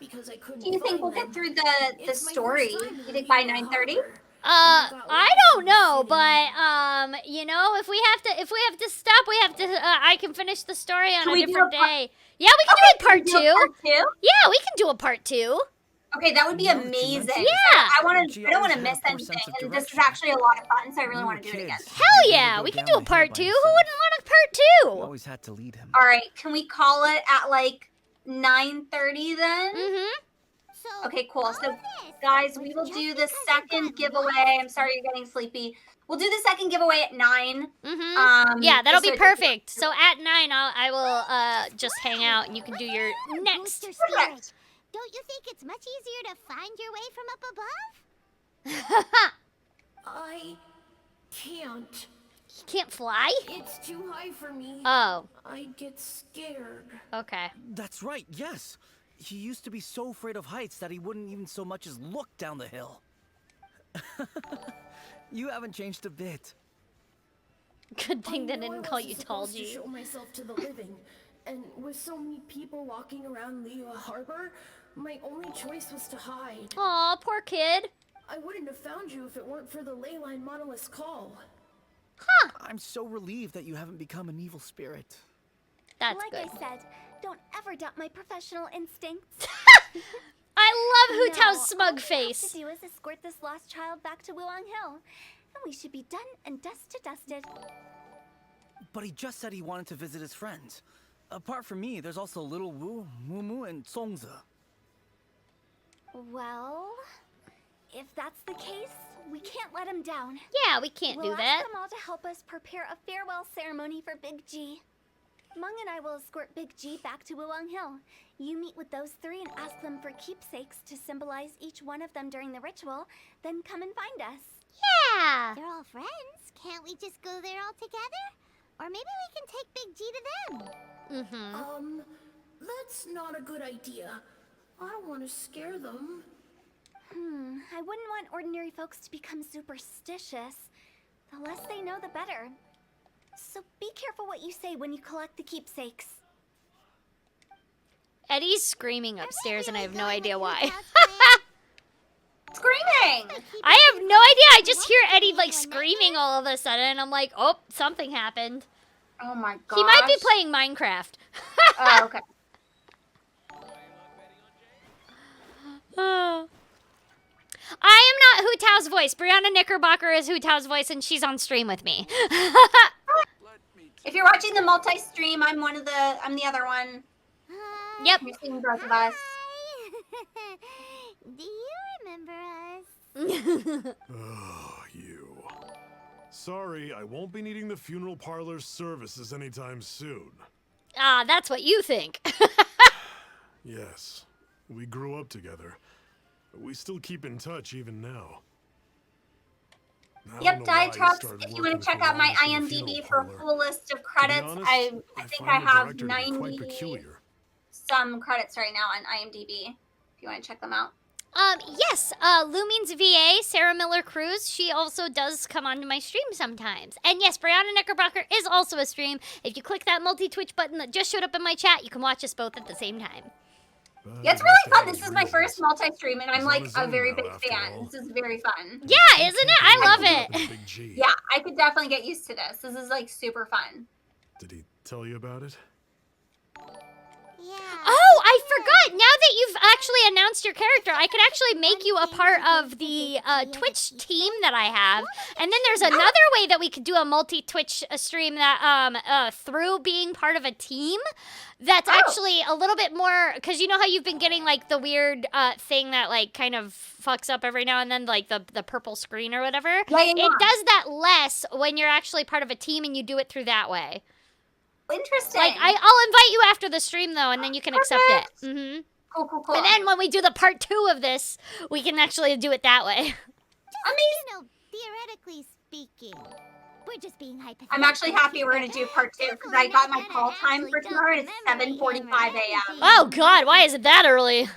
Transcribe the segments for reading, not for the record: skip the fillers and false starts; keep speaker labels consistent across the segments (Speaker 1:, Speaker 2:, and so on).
Speaker 1: because I couldn't.
Speaker 2: Do you think we'll get through the story? You think by 9:30?
Speaker 3: I don't know, but you know, if we have to stop, we have to. I can finish the story on a different day. Yeah, we can do it part 2. Yeah, we can do a part 2.
Speaker 2: Okay, that would be amazing.
Speaker 3: Yeah.
Speaker 2: I don't want to miss anything, and this is actually a lot of fun, so I really want to do it again.
Speaker 3: Hell yeah, we can do a part 2. Who wouldn't want a part 2?
Speaker 4: You always had to lead him.
Speaker 2: All right, can we call it at like 9:30 then? Okay, cool. So, guys, we will do the second giveaway. I'm sorry you're getting sleepy. We'll do the second giveaway at 9.
Speaker 3: Yeah, that'll be perfect. So at 9, I will just hang out, and you can do your next.
Speaker 2: Perfect.
Speaker 5: Don't you think it's much easier to find your way from up above?
Speaker 1: I can't.
Speaker 3: You can't fly?
Speaker 1: It's too high for me.
Speaker 3: Oh.
Speaker 1: I get scared.
Speaker 3: Okay.
Speaker 4: That's right, yes. He used to be so afraid of heights that he wouldn't even so much as look down the hill. You haven't changed a bit.
Speaker 3: Good thing they didn't call you Tall G.
Speaker 1: To show myself to the living, and with so many people walking around Liyue Harbor, my only choice was to hide.
Speaker 3: Aw, poor kid.
Speaker 1: I wouldn't have found you if it weren't for the Leyline Monolith's call.
Speaker 3: Huh.
Speaker 4: I'm so relieved that you haven't become an evil spirit.
Speaker 3: That's
Speaker 5: like
Speaker 3: good.
Speaker 5: I said, don't ever doubt my professional instincts.
Speaker 3: I love Hutao's smug face.
Speaker 5: All we have to do is escort this lost child back to Wuang Hill, and we should be done and dusted.
Speaker 4: But he just said he wanted to visit his friends. Apart from me, there's also Little Wu, Mumu, and Songze.
Speaker 5: Well, if that's the case, we can't let him down.
Speaker 3: Yeah, we can't do that.
Speaker 5: We'll ask them all to help us prepare a farewell ceremony for Big G. Mung and I will escort Big G back to Wuang Hill. You meet with those 3 and ask them for keepsakes to symbolize each one of them during the ritual, then come and find us.
Speaker 3: Yeah.
Speaker 5: They're all friends. Can't we just go there all together? Or maybe we can take Big G to them.
Speaker 1: That's not a good idea. I don't want to scare them.
Speaker 5: I wouldn't want ordinary folks to become superstitious. The less they know, the better. So be careful what you say when you collect the keepsakes.
Speaker 3: Eddie's screaming upstairs, and I have no idea why.
Speaker 2: Screaming!
Speaker 3: I have no idea. I just hear Eddie, like, screaming all of a sudden, and I'm like, oh, something happened.
Speaker 2: Oh my gosh.
Speaker 3: He might be playing Minecraft.
Speaker 2: Oh, okay.
Speaker 3: I am not Hutao's voice. Brianna Knickerbocker is Hutao's voice, and she's on stream with me.
Speaker 2: If you're watching the multi-stream, I'm the other one.
Speaker 3: Yep.
Speaker 2: You're seeing both of us.
Speaker 5: Do you remember us?
Speaker 6: Oh, you. Sorry, I won't be needing the funeral parlor's services anytime soon.
Speaker 3: Ah, that's what you think.
Speaker 6: Yes, we grew up together. We still keep in touch even now.
Speaker 2: Yep, Diatrox, if you want to check out my IMDb for a full list of credits, I think I have 90 some credits right now on IMDb, if you want to check them out.
Speaker 3: Yes, Lumine's VA, Sarah Miller Cruz, she also does come onto my stream sometimes. And yes, Brianna Knickerbocker is also a stream. If you click that multi-Twitch button that just showed up in my chat, you can watch us both at the same time.
Speaker 2: Yeah, it's really fun. This is my first multi-stream, and I'm like a very big fan. This is very fun.
Speaker 3: Yeah, isn't it? I love it.
Speaker 2: Yeah, I could definitely get used to this. This is like super fun.
Speaker 6: Did he tell you about it?
Speaker 5: Yeah.
Speaker 3: Oh, I forgot. Now that you've actually announced your character, I could actually make you a part of the Twitch team that I have. And then there's another way that we could do a multi-Twitch stream that through being part of a team. That's actually a little bit more, because you know how you've been getting like the weird thing that like kind of fucks up every now and then, like the purple screen or whatever.
Speaker 2: Yeah.
Speaker 3: It does that less when you're actually part of a team and you do it through that way.
Speaker 2: Interesting.
Speaker 3: Like, I'll invite you after the stream, though, and then you can accept it. Mm-hmm.
Speaker 2: Cool.
Speaker 3: And then when we do the part 2 of this, we can actually do it that way.
Speaker 2: Amazing.
Speaker 5: You know, theoretically speaking, we're just being hypothetical.
Speaker 2: I'm actually happy we're going to do part 2, because I got my call time for tomorrow, and it's 7:45 a.m.
Speaker 3: Oh, God, why is it that early?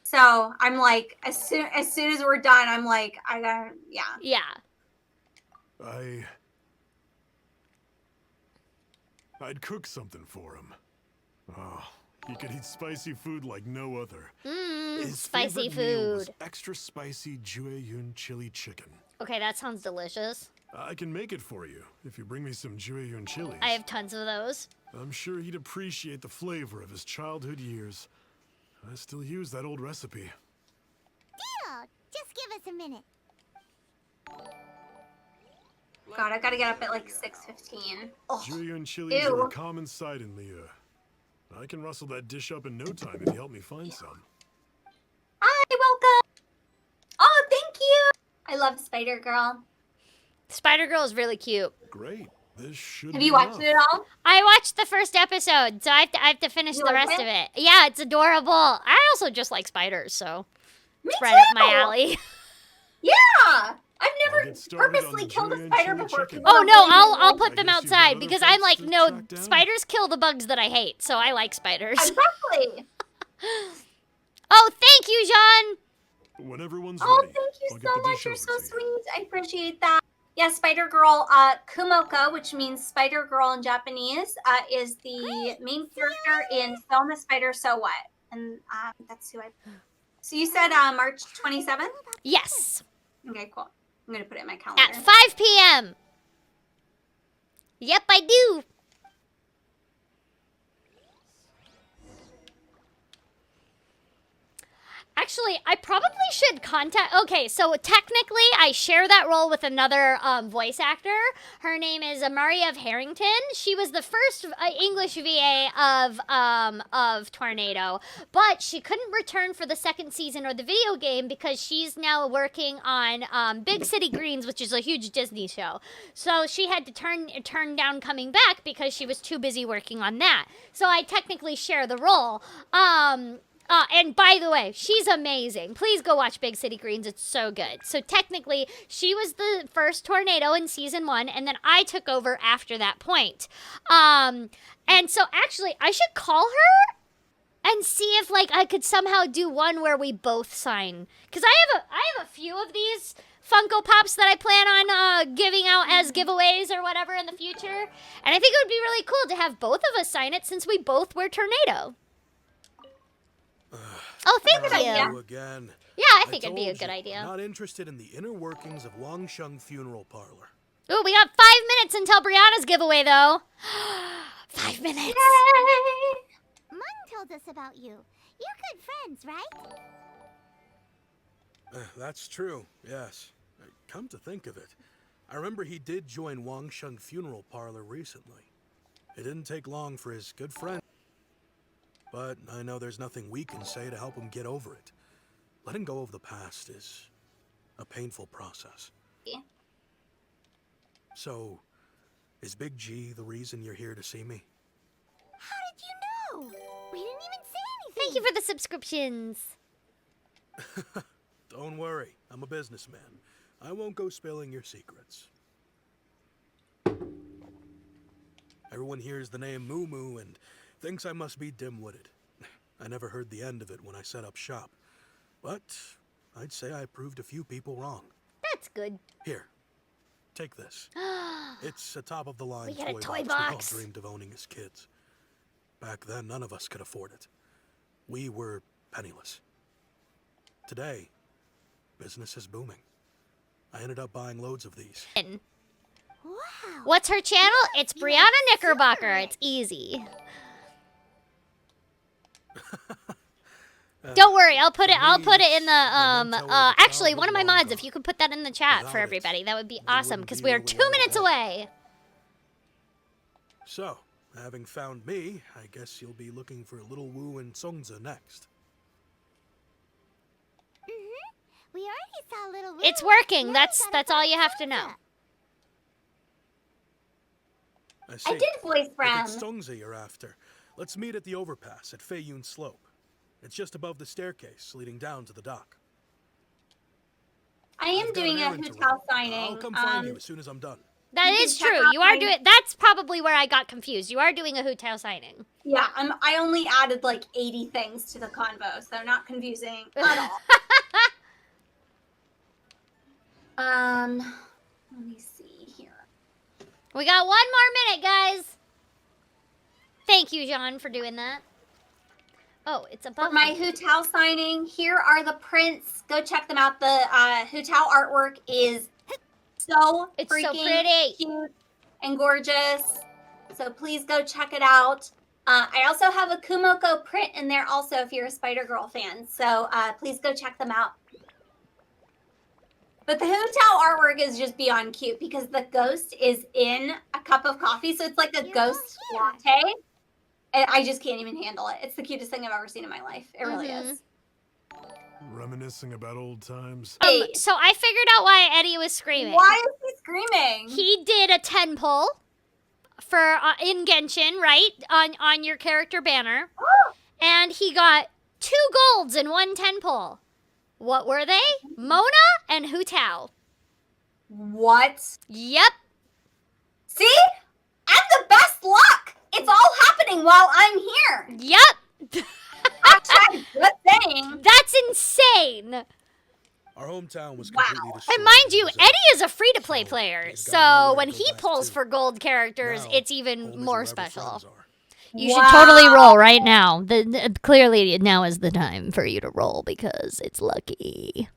Speaker 2: So, I'm like, as soon as we're done, I'm like, I gotta, yeah.
Speaker 6: I'd cook something for him. Oh, He could eat spicy food like no other. His
Speaker 3: Spicy
Speaker 6: favorite meal was
Speaker 3: food.
Speaker 6: extra spicy Jueyun chili chicken.
Speaker 3: Okay, that sounds delicious.
Speaker 6: I can make it for you if you bring me some Jueyun chilies.
Speaker 3: I have tons of those.
Speaker 6: I'm sure he'd appreciate the flavor of his childhood years. I still use that old recipe.
Speaker 5: Deal! Just give us a minute.
Speaker 2: God, I gotta get up at like 6:15. Oh,
Speaker 6: Jueyun chilies
Speaker 2: ew.
Speaker 6: are a common sight in Liyue. I can rustle that dish up in no time if you help me find some.
Speaker 2: Hi, welcome. Oh, thank you. I love Spider Girl.
Speaker 3: Spider Girl is really cute.
Speaker 6: Great. This should
Speaker 2: Have
Speaker 6: be
Speaker 2: you watched
Speaker 6: enough.
Speaker 2: it all?
Speaker 3: I watched the first episode, so I have to finish
Speaker 2: You
Speaker 3: the
Speaker 2: like
Speaker 3: rest
Speaker 2: it?
Speaker 3: of it. Yeah, it's adorable. I also just like spiders, so
Speaker 2: Me
Speaker 3: it's right
Speaker 2: too.
Speaker 3: up my alley.
Speaker 2: Yeah. I've
Speaker 6: I'll
Speaker 2: never
Speaker 6: get started
Speaker 2: purposely
Speaker 6: on the
Speaker 2: killed a
Speaker 6: Jueyun
Speaker 2: spider
Speaker 6: chili
Speaker 2: before.
Speaker 6: chicken.
Speaker 2: People
Speaker 3: Oh
Speaker 2: don't
Speaker 3: no,
Speaker 2: believe me.
Speaker 3: I'll put
Speaker 6: I
Speaker 3: them
Speaker 6: guess you've got
Speaker 3: outside
Speaker 6: other
Speaker 3: because I'm
Speaker 6: folks
Speaker 3: like,
Speaker 6: to
Speaker 3: no,
Speaker 6: track down.
Speaker 3: spiders kill the bugs that I hate, so I like spiders.
Speaker 2: Exactly.
Speaker 3: Oh, thank you, Jean.
Speaker 6: When everyone's
Speaker 2: Oh,
Speaker 6: ready,
Speaker 2: thank you
Speaker 6: I'll get
Speaker 2: so
Speaker 6: the
Speaker 2: much.
Speaker 6: dish
Speaker 2: You're
Speaker 6: over
Speaker 2: so
Speaker 6: to you.
Speaker 2: sweet. I appreciate that. Yeah, Spider Girl Kumoka, which means Spider Girl in Japanese, is the main character in So the Spider, So What? And that's who I... So you said March 27th?
Speaker 3: Yes,
Speaker 2: Okay, cool. I'm going to put it in my calendar.
Speaker 3: at 5 p.m. Yep, I do. Actually, I probably should contact. Okay, so technically, I share that role with another voice actor. Her name is Maria of Harrington. She was the first English VA of Tornado, but she couldn't return for the second season or the video game because she's now working on Big City Greens, which is a huge Disney show. So she had to turn down coming back because she was too busy working on that. So I technically share the role. And by the way, she's amazing. Please go watch Big City Greens. It's so good. So technically, she was the first Tornado in season 1, and then I took over after that point. And so actually, I should call her and see if like I could somehow do one where we both sign. Because I have a few of these Funko Pops that I plan on giving out as giveaways or whatever in the future. And I think it would be really cool to have both of us sign it since we both were Tornado. Oh, thank you.
Speaker 2: idea.
Speaker 7: You again.
Speaker 3: Yeah, I think it'd be a
Speaker 7: told
Speaker 3: good
Speaker 7: you,
Speaker 3: idea.
Speaker 7: I'm not interested in the inner workings of Wangsheng Funeral Parlor.
Speaker 3: Ooh, we got 5 minutes until Brianna's giveaway, though. 5 minutes.
Speaker 5: Mung told us about you. You're good friends, right?
Speaker 7: That's true, yes. Come to think of it, I remember he did join Wangsheng Funeral Parlor recently. It didn't take long for his good friend. But I know there's nothing we can say to help him get over it. Letting go of the past is a painful process.
Speaker 2: Yeah.
Speaker 7: So, is Big G the reason you're here to see me?
Speaker 5: How did you know? We didn't even say anything.
Speaker 3: Thank you for the subscriptions.
Speaker 7: Don't worry, I'm a businessman. I won't go spilling your secrets. Everyone hears the name Moo Moo and thinks I must be dim-witted. I never heard the end of it when I set up shop. But I'd say I proved a few people wrong.
Speaker 3: That's good.
Speaker 7: Here, take this. It's a top-of-the-line
Speaker 3: We got a toy
Speaker 7: toy
Speaker 3: box.
Speaker 7: we all dreamed of owning as kids. Back then, none of us could afford it. We were penniless. Today, business is booming. I ended up buying loads of these.
Speaker 5: Wow.
Speaker 3: What's her channel? It's Brianna Knickerbocker. It's easy. Don't worry, I'll put it in the actually one of my mods, if you could put that in the chat for everybody, that would be awesome because we are 2 minutes away.
Speaker 7: So, having found me, I guess you'll be looking for Little Wu and Songza next.
Speaker 5: We already saw Little Wu.
Speaker 3: It's working.
Speaker 5: Now
Speaker 3: That's
Speaker 5: we gotta
Speaker 3: all
Speaker 5: find
Speaker 3: you have to know.
Speaker 5: Songza.
Speaker 7: I see.
Speaker 2: I did voice
Speaker 7: If
Speaker 2: Bram.
Speaker 7: it's Songza you're after, let's meet at the overpass at Feiyun Slope. It's just above the staircase leading down to the dock.
Speaker 2: I am
Speaker 7: I've got
Speaker 2: doing
Speaker 7: an
Speaker 2: a
Speaker 7: errand to
Speaker 2: Hutao
Speaker 7: run.
Speaker 2: signing.
Speaker 7: I'll come find you as soon as I'm done.
Speaker 3: That
Speaker 2: You can
Speaker 3: is
Speaker 2: check
Speaker 3: true.
Speaker 2: out
Speaker 3: You are
Speaker 2: my-
Speaker 3: doing. That's probably where I got confused. You are doing a Hutao signing.
Speaker 2: Yeah, I only added like 80 things to the convo, so they're not confusing at all. Let me see here.
Speaker 3: We got 1 more minute, guys. Thank you, John, for doing that. Oh, it's
Speaker 2: For
Speaker 3: above
Speaker 2: my
Speaker 3: me.
Speaker 2: Hutao signing, here are the prints. Go check them out. The Hutao artwork is so
Speaker 3: It's so
Speaker 2: freaking
Speaker 3: pretty.
Speaker 2: cute and gorgeous. So please go check it out. I also have a Kumoko print in there also if you're a Spider-Girl fan. So please go check them out. But the Hutao artwork is just beyond cute because the ghost is in a cup of coffee. So it's like a ghost latte. And I just can't even handle it. It's the cutest thing I've ever seen in my life. It really is.
Speaker 6: Reminiscing about old times.
Speaker 3: So I figured out why Eddie was screaming.
Speaker 2: Why is he screaming?
Speaker 3: He did a 10 pull for in Genshin, right? On your character banner. And he got 2 golds and 1 10 pull. What were they? Mona and Hutao.
Speaker 2: What?
Speaker 3: Yep.
Speaker 2: See? I have the best luck. It's all happening while I'm here.
Speaker 3: Yep.
Speaker 2: Good thing.
Speaker 3: That's insane.
Speaker 7: Our hometown was completely destroyed.
Speaker 3: And mind you,
Speaker 7: in a
Speaker 3: Eddie
Speaker 7: disaster.
Speaker 3: is a free-to-play
Speaker 7: So,
Speaker 3: player,
Speaker 7: he's got
Speaker 3: so
Speaker 7: nowhere
Speaker 3: when
Speaker 7: to go
Speaker 3: he
Speaker 7: back
Speaker 3: pulls
Speaker 7: to.
Speaker 3: for gold characters,
Speaker 7: Now,
Speaker 3: it's even
Speaker 7: only
Speaker 3: more
Speaker 7: wherever
Speaker 3: special.
Speaker 7: friends are.
Speaker 3: You should totally roll right now. Clearly, now is the time for you to roll because it's lucky.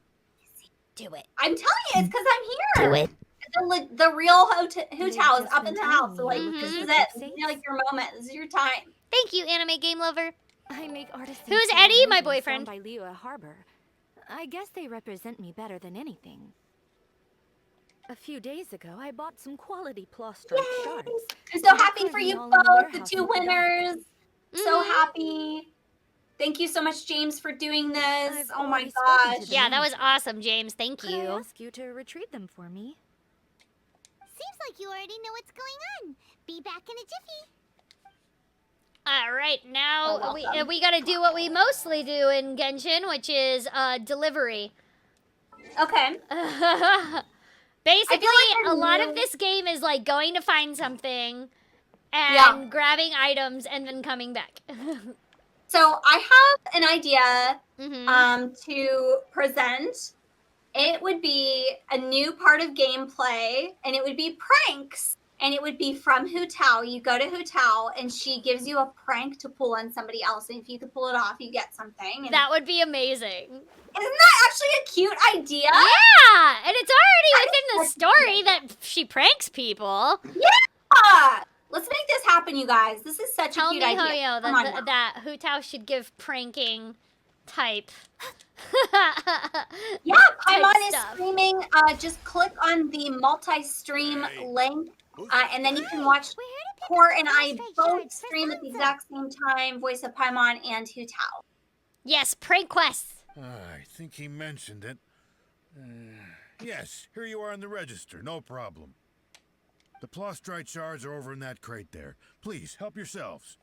Speaker 3: Do it.
Speaker 2: I'm telling you, it's because I'm here.
Speaker 3: Do it.
Speaker 2: The real Hutao is up in the house. So, like,
Speaker 3: Mhm.
Speaker 2: this is it. This is like your moment. This is your time.
Speaker 3: Thank you, anime game lover.
Speaker 8: I make artists.
Speaker 3: Who's Eddie, my boyfriend?
Speaker 8: By Liyue Harbor. I guess they represent me better than anything. A few days ago, I bought some quality plastrite shards.
Speaker 2: I'm so happy for you both, the 2 winners. So happy. Thank you so much, James, for doing this. Oh my gosh.
Speaker 3: Yeah, that was awesome, James. Thank
Speaker 8: Could I
Speaker 3: you.
Speaker 8: ask you to retrieve them for me?
Speaker 5: Seems like you already know what's going on. Be back in a jiffy.
Speaker 3: All right, now
Speaker 2: welcome.
Speaker 3: we got to do what we mostly do in Genshin, which is delivery.
Speaker 2: Okay.
Speaker 3: Basically,
Speaker 2: I
Speaker 3: a lot of
Speaker 2: knew-
Speaker 3: this game is like going to find something and grabbing items and then coming back.
Speaker 2: So I have an idea
Speaker 3: Mhm.
Speaker 2: to present. It would be a new part of gameplay, and it would be pranks. And it would be from Hutao. You go to Hutao, and she gives you a prank to pull on somebody else. And if you could pull it off, you get something. And
Speaker 3: That would be amazing.
Speaker 2: isn't that actually a cute idea?
Speaker 3: Yeah, and it's already within the story that she pranks people.
Speaker 2: Yeah! Let's make this happen, you guys. This is such
Speaker 3: Tell
Speaker 2: a
Speaker 3: me,
Speaker 2: cute idea.
Speaker 3: Hoyo,
Speaker 2: Come on now.
Speaker 3: that Hutao should give pranking type.
Speaker 2: Yeah, Paimon is
Speaker 3: stuff.
Speaker 2: streaming. Just click on the multi-stream link, and then you can watch Core and I both stream at the exact same time. Voice of Paimon and Hutao.
Speaker 3: Yes, prank quests.
Speaker 9: I think he mentioned it. Yes, here you are in the register. No problem. The plastrite shards are over in that crate there. Please, help yourselves.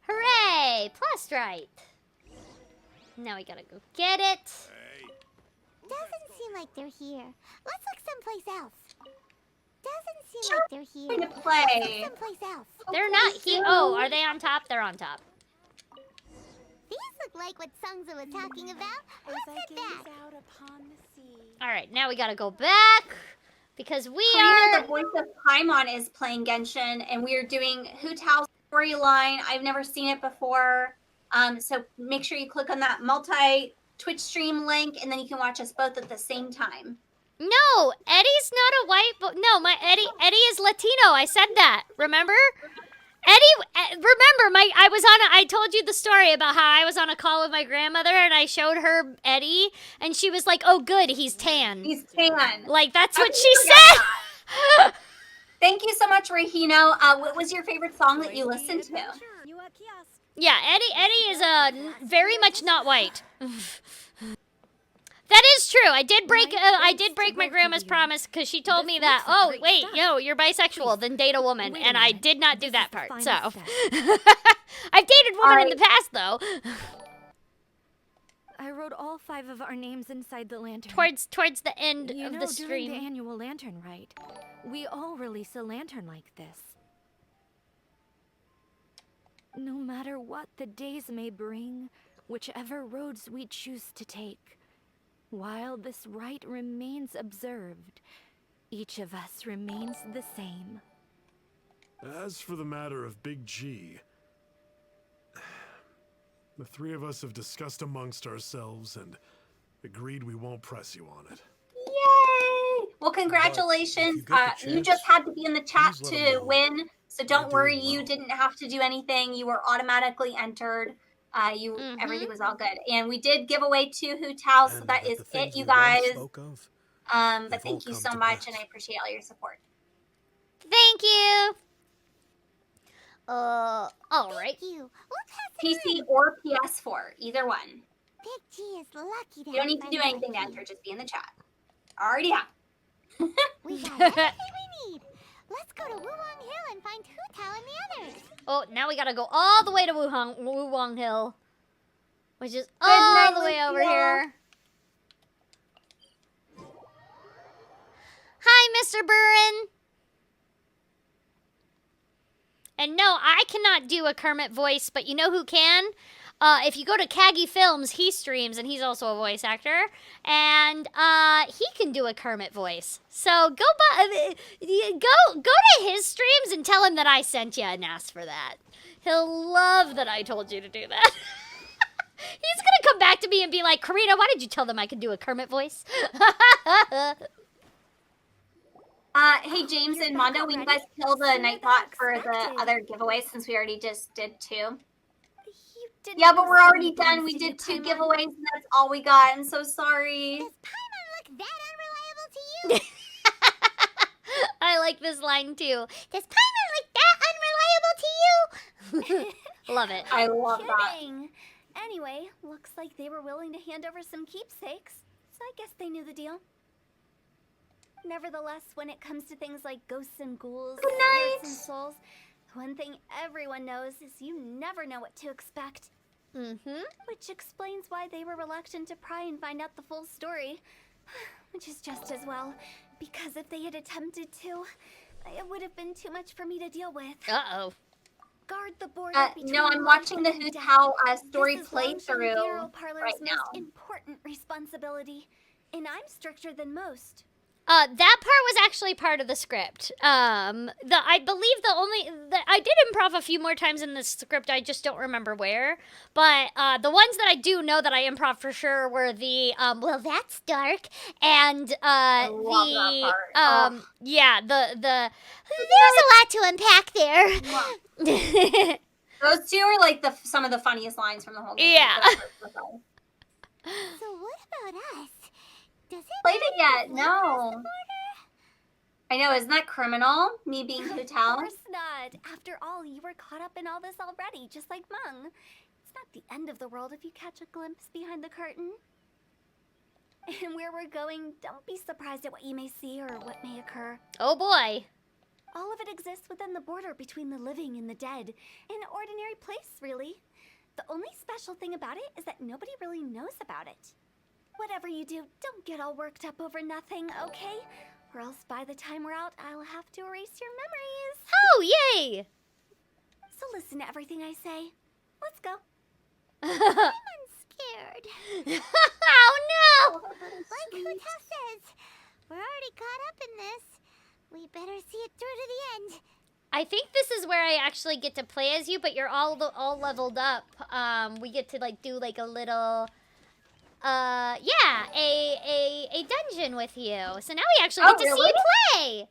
Speaker 3: Hooray! Plastrite. Now we gotta go get it.
Speaker 5: Doesn't seem like they're here. Let's look someplace else. Doesn't seem like they're here.
Speaker 2: Going to play.
Speaker 5: Someplace else.
Speaker 3: They're not here. Oh, are they on top? They're on top.
Speaker 5: These look like what Sungza was talking about. Let's head back.
Speaker 8: out upon the sea.
Speaker 3: All right, now we gotta go back because we
Speaker 2: Corina,
Speaker 3: are.
Speaker 2: the voice of Paimon, is playing Genshin, and we are doing Hutao's storyline. I've never seen it before. So make sure you click on that multi-Twitch stream link, and then you can watch us both at the same time.
Speaker 3: No, Eddie's not a white. No, my Eddie is Latino. I said that. Remember? Remember, I told you the story about how I was on a call with my grandmother and I showed her Eddie and she was like, "Oh, good, he's tan."
Speaker 2: He's tan.
Speaker 3: Like, that's what
Speaker 2: I
Speaker 3: she
Speaker 2: forget
Speaker 3: said.
Speaker 2: that. Thank you so much, Regino. What was your favorite song that you listened to?
Speaker 3: Yeah, Eddie is very much not white. That is true. I did break my grandma's promise because she told me that. Oh, wait, you're bisexual, then date a woman, and I did not do that part. So I've dated women in the past, though.
Speaker 8: I wrote all 5 of our names inside the lantern.
Speaker 3: Towards the end
Speaker 8: You
Speaker 3: of
Speaker 8: know,
Speaker 3: the
Speaker 8: during
Speaker 3: stream.
Speaker 8: the annual lantern rite, we all release a lantern like this. No matter what the days may bring, whichever roads we choose to take, while this rite remains observed, each of us remains the same.
Speaker 6: As for the matter of Big G, The three of us have discussed amongst ourselves and agreed we won't press you on it.
Speaker 2: Yay! Well, congratulations. You just had to be in the chat to win, so don't worry. You didn't have to do anything. You were automatically entered. Everything was all good, and we did give away 2 Hutao, so that is it, you guys. But thank you so much, and I appreciate all your support.
Speaker 3: Thank you. All right.
Speaker 2: PC or PS4, either one.
Speaker 5: Big G is lucky to
Speaker 2: You don't need to do anything to enter, just be in the chat. Already have.
Speaker 5: We got everything we need. Let's go to Wulong Hill and find Hutao and the others.
Speaker 3: Oh, now we gotta go all the way to Wulong Hill, which is all the way over here. Hi, Mr. Burren. And no, I cannot do a Kermit voice, but you know who can? If you go to Kagi Films, he streams, and he's also a voice actor, and he can do a Kermit voice. So go to his streams and tell him that I sent you and ask for that. He'll love that I told you to do that. He's gonna come back to me and be like, Corina, why did you tell them I could do a Kermit voice?
Speaker 2: Hey, James and Mondo, will you guys kill the Nightbot for the other giveaway since we already just did 2? Yeah, but we're already done. We did 2 giveaways, and that's all we got. I'm so sorry.
Speaker 5: Does Paimon look that unreliable to you?
Speaker 3: I like this line, too. Does Paimon look that unreliable to you? Love it.
Speaker 2: I love that.
Speaker 5: Anyway, looks like they were willing to hand over some keepsakes, so I guess they knew the deal. Nevertheless, when it comes to things like ghosts and ghouls, spirits and souls, one thing everyone knows is you never know what to expect. Which explains why they were reluctant to pry and find out the full story. Which is just as well, because if they had attempted to, it would have been too much for me to deal with.
Speaker 3: Uh-oh.
Speaker 5: Guard the border between
Speaker 2: no, I'm watching the Hutao story playthrough
Speaker 5: right
Speaker 2: now.
Speaker 5: Most important responsibility, and I'm stricter than most.
Speaker 3: That part was actually part of the script. I believe I did improv a few more times in the script. I just don't remember where. But the ones that I do know that I improv for sure were the well, that's dark, and there's a lot to unpack there.
Speaker 2: Those 2 are like some of the funniest lines from the whole game.
Speaker 3: Yeah.
Speaker 5: So what about us? Does it
Speaker 2: played it yet? No. I know, isn't that criminal? Me being Hutao?
Speaker 5: Of course not. After all, you were caught up in all this already, just like Mung. It's not the end of the world if you catch a glimpse behind the curtain. And where we're going, don't be surprised at what you may see or what may occur.
Speaker 3: Oh boy.
Speaker 5: All of it exists within the border between the living and the dead. An ordinary place, really. The only special thing about it is that nobody really knows about it. Whatever you do, don't get all worked up over nothing, okay? Or else by the time we're out, I'll have to erase your memories.
Speaker 3: Oh, yay!
Speaker 5: So listen to everything I say. Let's go. I'm scared.
Speaker 3: Oh, no!
Speaker 5: Like Hutao says, we're already caught up in this. We better see it through to the end.
Speaker 3: I think this is where I actually get to play as you, but you're all leveled up. We get to, like, do, like, a little... a dungeon with you. So now we actually get to see you play.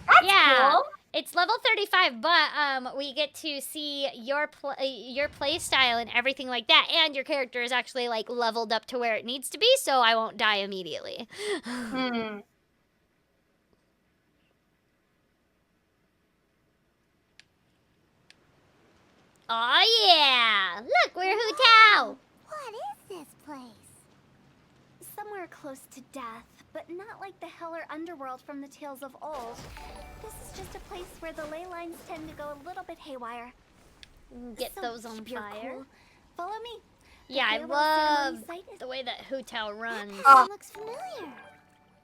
Speaker 2: That's cool.
Speaker 3: It's level 35, but we get to see your play style and everything like that, and your character is actually like leveled up to where it needs to be, so I won't die immediately. Oh yeah! Look, we're Hutao.
Speaker 5: What is this place? Somewhere close to death, but not like the hell or underworld from the tales of old. This is just a place where the ley lines tend to go a little bit haywire.
Speaker 3: Get those on fire.
Speaker 5: Cool. Follow me.
Speaker 3: Yeah, I love the way that Hutao runs.
Speaker 5: Oh, looks familiar.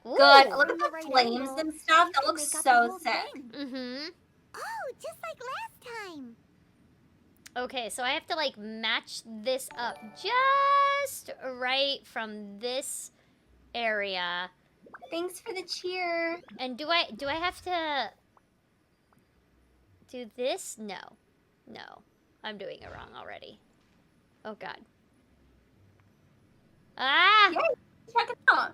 Speaker 3: Ooh.
Speaker 2: Good. Look at the flames and stuff. That looks so sick.
Speaker 5: Oh, just like last time.
Speaker 3: Okay, so I have to like match this up just right from this area.
Speaker 2: Thanks for the cheer.
Speaker 3: And do I have to do this? No. No. I'm doing it wrong already. Oh god.
Speaker 2: Yeah, check it out.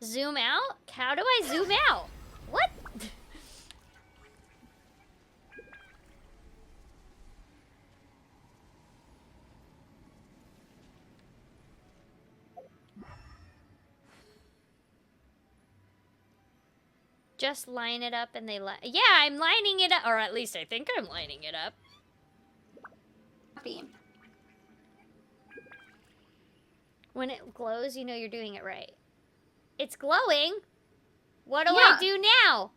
Speaker 3: Zoom out? How do I zoom out? What? Just line it up and they yeah, I'm lining it up, or at least I think I'm lining it up. When it glows, you know you're doing it right. It's glowing. What do I do now?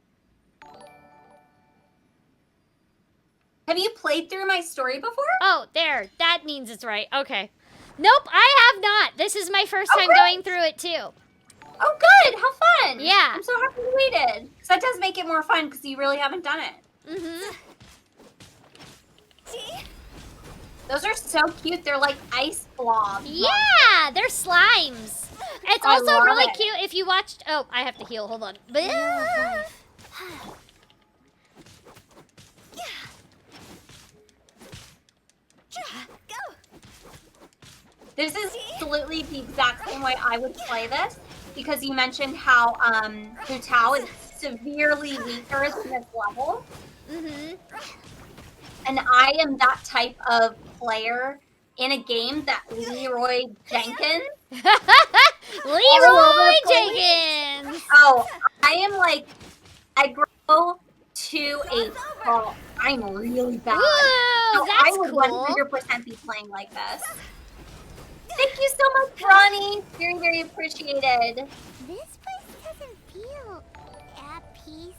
Speaker 2: Have you played through my story before?
Speaker 3: Oh, there. That means it's right. Okay. Nope, I have not. This is my first time going through it too.
Speaker 2: Oh, good. How fun.
Speaker 3: Yeah.
Speaker 2: I'm so happy you waited. Because that does make it more fun because you really haven't done it.
Speaker 3: Mm-hmm.
Speaker 2: Those are so cute. They're like ice blobs.
Speaker 3: Yeah, they're slimes. It's also really cute if you watched... Oh, I have to heal. Hold on.
Speaker 2: This is absolutely the exact same way I would play this. Because you mentioned how Hutao is severely weaker than this level.
Speaker 3: Mm-hmm.
Speaker 2: And I am that type of player in a game that Leroy Jenkins.
Speaker 3: Leroy Jenkins!
Speaker 2: Oh, I am like, I grow to a fault. I'm really bad.
Speaker 3: Ooh,
Speaker 2: so
Speaker 3: that's
Speaker 2: I would
Speaker 3: cool.
Speaker 2: 100% be playing like this. Thank you so much, Ronnie. Very, very appreciated.
Speaker 5: This place doesn't feel at peace.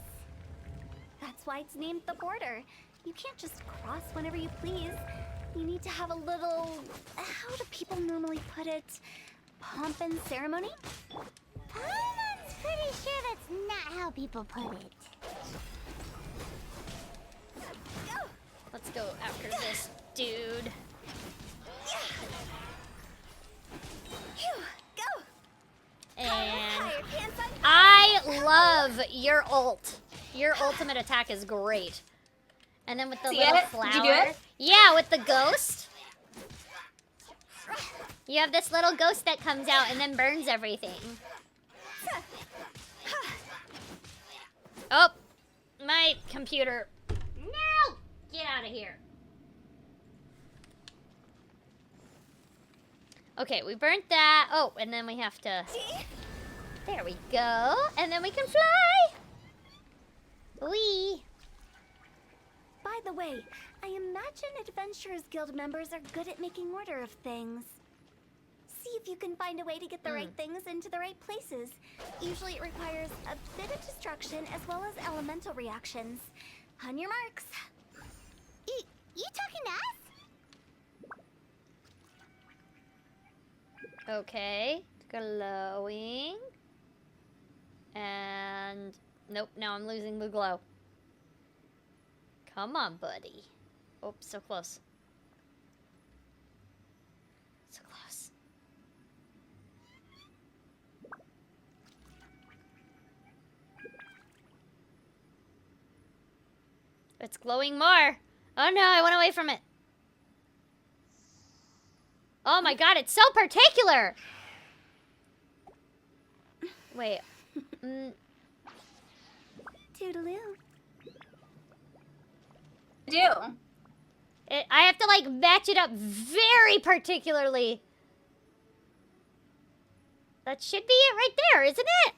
Speaker 5: That's why it's named the border. You can't just cross whenever you please. You need to have a little... How do people normally put it? Pomp and ceremony?
Speaker 10: Paimon's pretty sure that's not how people put it.
Speaker 3: Let's go after this dude. And I love your ult. Your ultimate attack is great. And then with the little flower.
Speaker 2: Did you do it?
Speaker 3: Yeah, with the ghost. You have this little ghost that comes out and then burns everything. Oh, my computer. No! Get out of here. Okay, we burnt that. Oh, and then we have to... There we go. And then we can fly. Whee!
Speaker 5: By the way, I imagine Adventurers Guild members are good at making order of things. See if you can find a way to get the right things into the right places. Usually it requires a bit of destruction as well as elemental reactions. On your marks.
Speaker 10: You talking to us?
Speaker 3: Okay, glowing. And nope, now I'm losing the glow. Come on, buddy. Oh, so close. So close. It's glowing more. Oh no, I went away from it. Oh my god, it's so particular. Wait.
Speaker 5: Toodaloo.
Speaker 3: I have to like match it up very particularly. That should be it right there, isn't it?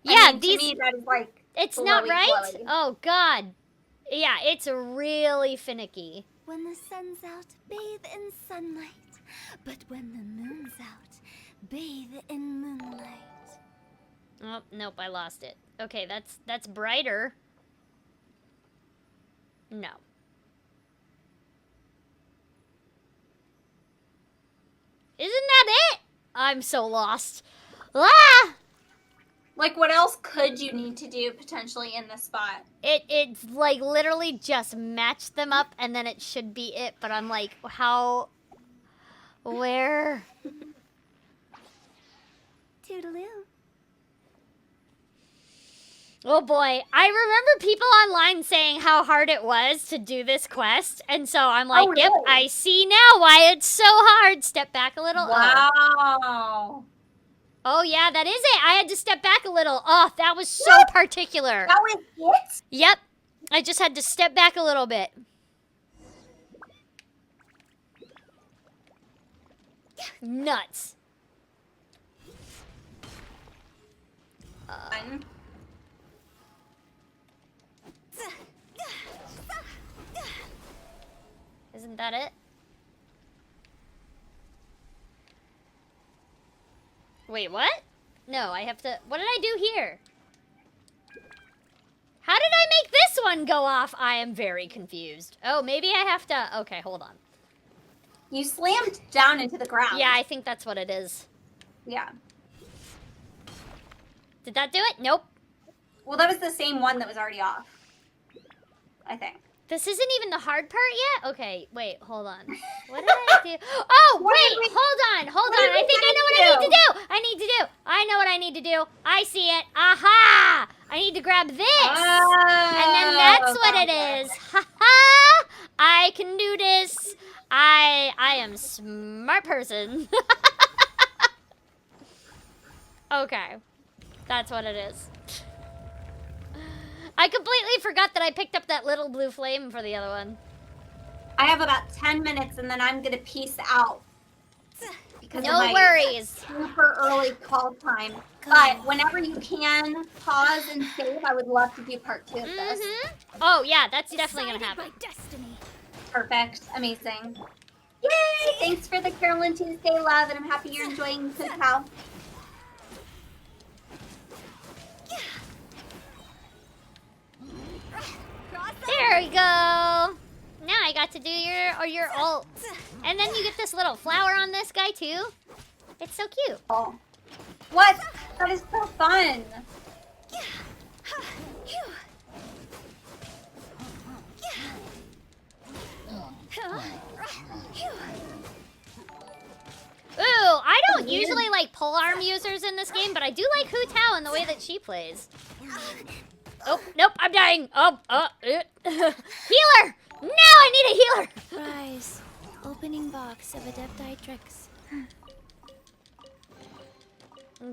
Speaker 2: I mean, to me, that is like
Speaker 3: it's not right?
Speaker 2: glowy.
Speaker 3: Oh god. Yeah, it's really finicky.
Speaker 5: When the sun's out, bathe in sunlight. But when the moon's out, bathe in moonlight.
Speaker 3: Oh, nope, I lost it. Okay, that's brighter. No. Isn't that it? I'm so lost. Ah!
Speaker 2: Like, what else could you need to do potentially in this spot?
Speaker 3: It's like literally just match them up and then it should be it, but I'm like, how? Where?
Speaker 5: Toodaloo.
Speaker 3: Oh boy, I remember people online saying how hard it was to do this quest, and so I'm like,
Speaker 2: Oh,
Speaker 3: yep,
Speaker 2: really?
Speaker 3: I see now why it's so hard. Step back a little.
Speaker 2: Wow.
Speaker 3: Oh yeah, that is it. I had to step back a little. Oh, that was so particular.
Speaker 2: That was it?
Speaker 3: Yep, I just had to step back a little bit. Nuts. Isn't that it? Wait, what? No, I have to... What did I do here? How did I make this one go off? I am very confused. Oh, maybe I have to... Okay, hold on.
Speaker 2: You slammed down into the ground.
Speaker 3: Yeah, I think that's what it is.
Speaker 2: Yeah.
Speaker 3: Did that do it? Nope.
Speaker 2: Well, that was the same one that was already off. I think.
Speaker 3: This isn't even the hard part yet? Okay, wait, hold on. What did I do? Oh, wait, hold on. I think I know what I need to do. I know what I need to do. I see it. Aha! I need to grab this. And then that's what it is. Ha-ha! I can do this. I am smart person. Okay. That's what it is. I completely forgot that I picked up that little blue flame for the other one.
Speaker 2: I have about 10 minutes and then I'm gonna peace out. Because
Speaker 3: no
Speaker 2: of my
Speaker 3: worries.
Speaker 2: Super early call time. But whenever you can pause and save, I would love to do part 2 of this.
Speaker 3: Oh yeah, that's definitely gonna happen.
Speaker 2: Perfect. Amazing. Yay! Thanks for the Carolyn Tuesday love, and I'm happy you're enjoying Hutao.
Speaker 3: There we go. Now I got to do your ult. And then you get this little flower on this guy too. It's so cute.
Speaker 2: Oh. What? That is so fun.
Speaker 3: Ooh, I don't usually like polearm users in this game, but I do like Hutao and the way that she plays. Oh, nope, I'm dying. Healer! Now I need a healer!
Speaker 8: Rise. Opening box of Adepti tricks.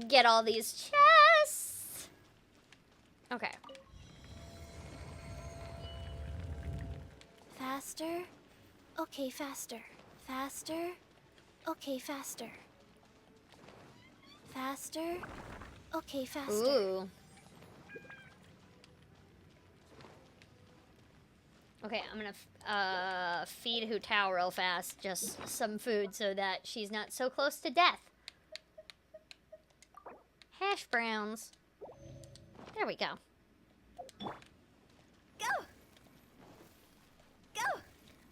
Speaker 3: Get all these chests. Okay.
Speaker 8: Faster. Okay, faster. Faster. Okay, faster. Faster. Okay, faster.
Speaker 3: Ooh. Okay, I'm gonna feed Hutao real fast, just some food so that she's not so close to death. Hash browns. There we go. Go!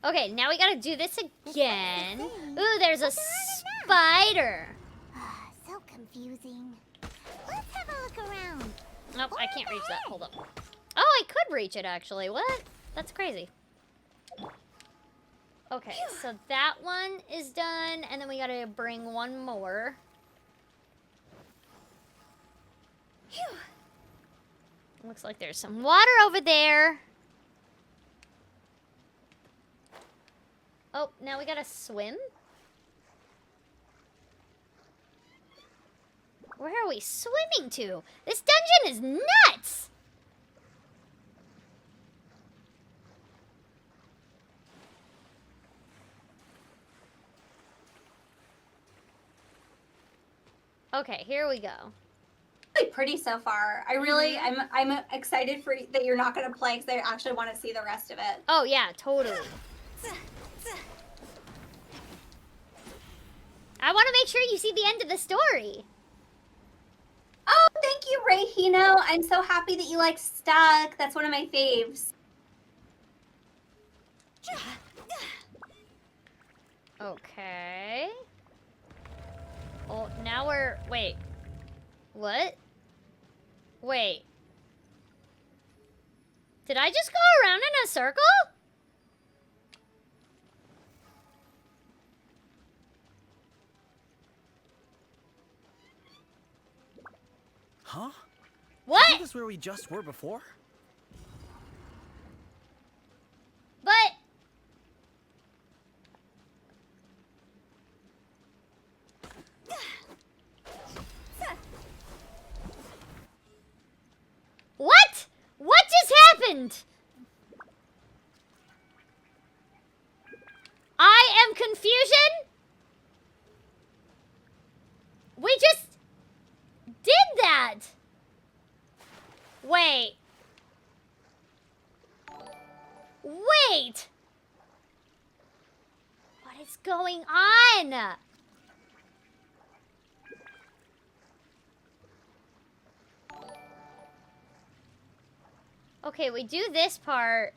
Speaker 3: Okay, now we gotta do this again. Ooh, there's a spider.
Speaker 10: So confusing. Let's have a look around.
Speaker 3: Nope, I can't reach that. Hold up. Oh, I could reach it actually. What? That's crazy. Okay, so that one is done, and then we gotta bring one more. Looks like there's some water over there. Oh, now we gotta swim? Where are we swimming to? This dungeon is nuts! Okay, here we go.
Speaker 2: Really pretty so far. I really, I'm excited for that you're not gonna play because I actually want to see the rest of it.
Speaker 3: Oh yeah, totally. I want to make sure you see the end of the story.
Speaker 2: Oh, thank you, Rayhino. I'm so happy that you like Stuck. That's one of my faves.
Speaker 3: Okay. Oh, now we're... Wait. What? Wait. Did I just go around in a circle?
Speaker 4: Huh?
Speaker 3: What?
Speaker 4: How this where we just were before?
Speaker 3: But... What? What just happened? I am confusion? We just did that. Wait. Wait. What is going on? Okay, we do this part.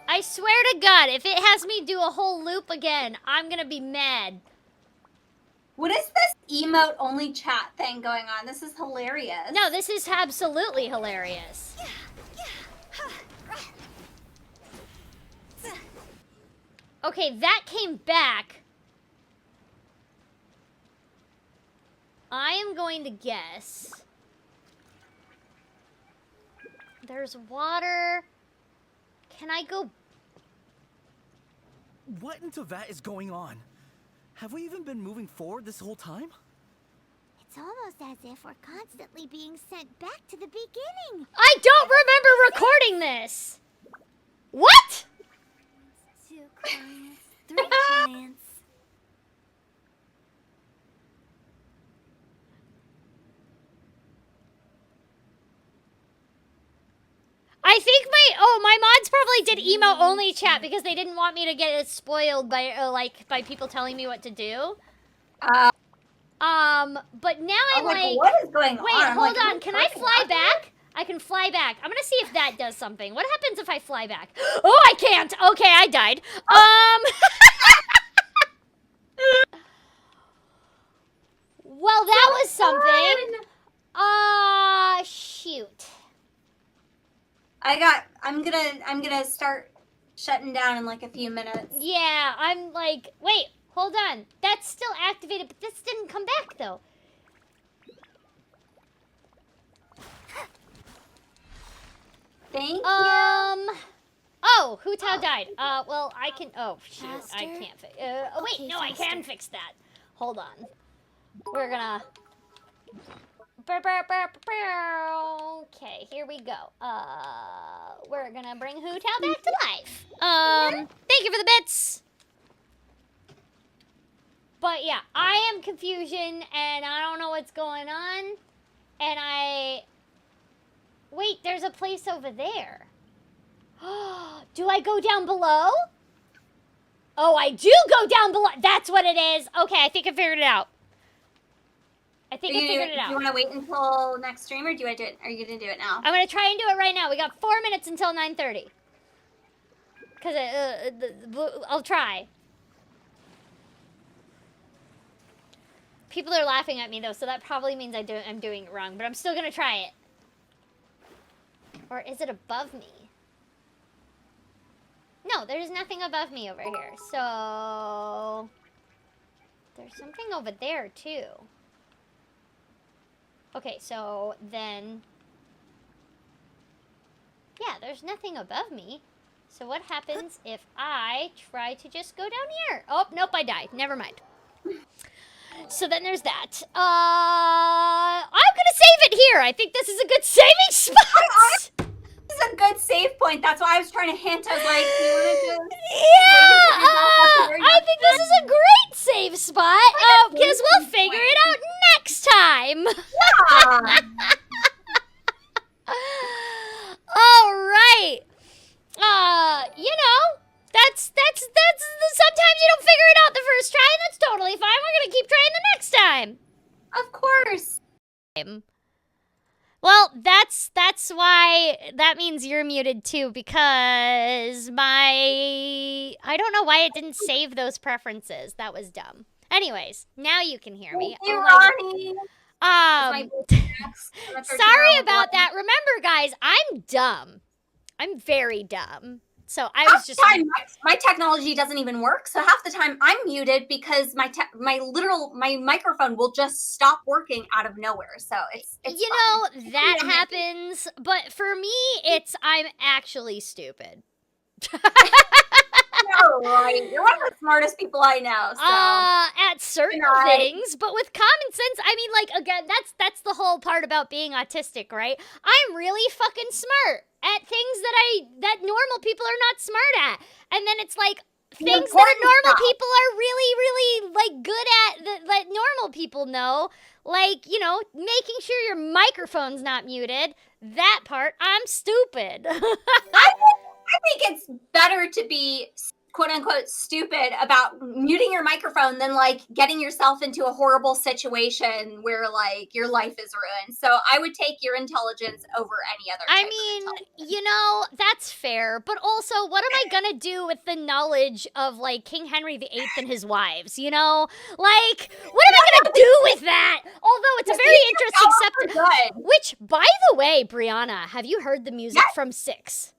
Speaker 3: I swear to God, if it has me do a whole loop again, I'm gonna be mad.
Speaker 2: What is this emote only chat thing going on? This is hilarious.
Speaker 3: No, this is absolutely hilarious. Okay, that came back. I am going to guess. There's water. Can I go?
Speaker 4: What in Teyvat is going on? Have we even been moving forward this whole time?
Speaker 10: It's almost as if we're constantly being sent back to the beginning.
Speaker 3: I don't remember recording this. What?
Speaker 5: 2 clients, 3 clients.
Speaker 3: I think my mods probably did emo only chat because they didn't want me to get it spoiled by by people telling me what to do. But now I'm like,
Speaker 2: what is going on?
Speaker 3: Wait, hold on. Can I fly back? I can fly back. I'm gonna see if that does something. What happens if I fly back? Oh, I can't. Okay, I died. Well, that was something. Shoot.
Speaker 2: I'm gonna start shutting down in like a few minutes.
Speaker 3: Yeah, I'm like, wait, hold on. That's still activated, but this didn't come back though.
Speaker 2: Thank you.
Speaker 3: Oh, Hutao died. Well, I can. Oh shoot, I
Speaker 5: Faster?
Speaker 3: can't fix. Oh wait,
Speaker 5: Okay,
Speaker 3: no, I can
Speaker 5: faster.
Speaker 3: fix that. Hold on. We're gonna. Okay, here we go. We're gonna bring Hutao back to life. Thank you for the bits. But yeah, I am confusion and I don't know what's going on. And wait, there's a place over there. Do I go down below? Oh, I do go down below. That's what it is. Okay, I think I figured it out. I think I figured it out.
Speaker 2: Do you want to wait until next stream, or do I do it? Are you gonna do it now?
Speaker 3: I'm gonna try and do it right now. We got 4 minutes until 9:30. Cause I'll try. People are laughing at me though, so that probably means I'm doing it wrong. But I'm still gonna try it. Or is it above me? No, there's nothing above me over here. So there's something over there too. Okay, so then, yeah, there's nothing above me. So what happens if I try to just go down here? Oh, nope, I died. Never mind. So then there's that. I'm gonna save it here. I think this is a good saving spot.
Speaker 2: This is a good save point. That's why I was trying to hint. I was like, do you want to
Speaker 3: Yeah, I think this is a great save spot. Because we'll figure it out next time.
Speaker 2: Yeah.
Speaker 3: All right. You know, that's sometimes you don't figure it out the first try, and that's totally fine. We're gonna keep trying the next time.
Speaker 2: Of course.
Speaker 3: Well, that's why that means you're muted too, because I don't know why it didn't save those preferences. That was dumb. Anyways, now you can hear me.
Speaker 2: Thank you, Ronnie.
Speaker 3: Sorry about that. Remember, guys, I'm dumb. I'm very dumb. So I
Speaker 2: half
Speaker 3: was just
Speaker 2: the time my technology doesn't even work. So half the time I'm muted because my microphone will just stop working out of nowhere. So it's
Speaker 3: you
Speaker 2: fun.
Speaker 3: know, that happens, but for me it's I'm actually stupid.
Speaker 2: No, right. You're one of the smartest people I know. So.
Speaker 3: At certain things, but with common sense, I mean, like, again, that's the whole part about being autistic, right? I'm really fucking smart at things that normal people are not smart at. And then it's like things that normal people are really, really, like, good at that normal people know. Like, you know, making sure your microphone's not muted. That part, I'm stupid.
Speaker 2: I think it's better to be quote-unquote stupid about muting your microphone than like getting yourself into a horrible situation where like your life is ruined. So I would take your intelligence over any other type of intelligence.
Speaker 3: You know, that's fair, but also what am I gonna do with the knowledge of like King Henry VIII and his wives, you know? Like, what am I gonna do with that? Although it's a very interesting subject. Which, by the way, Brianna, have you heard the music from 6?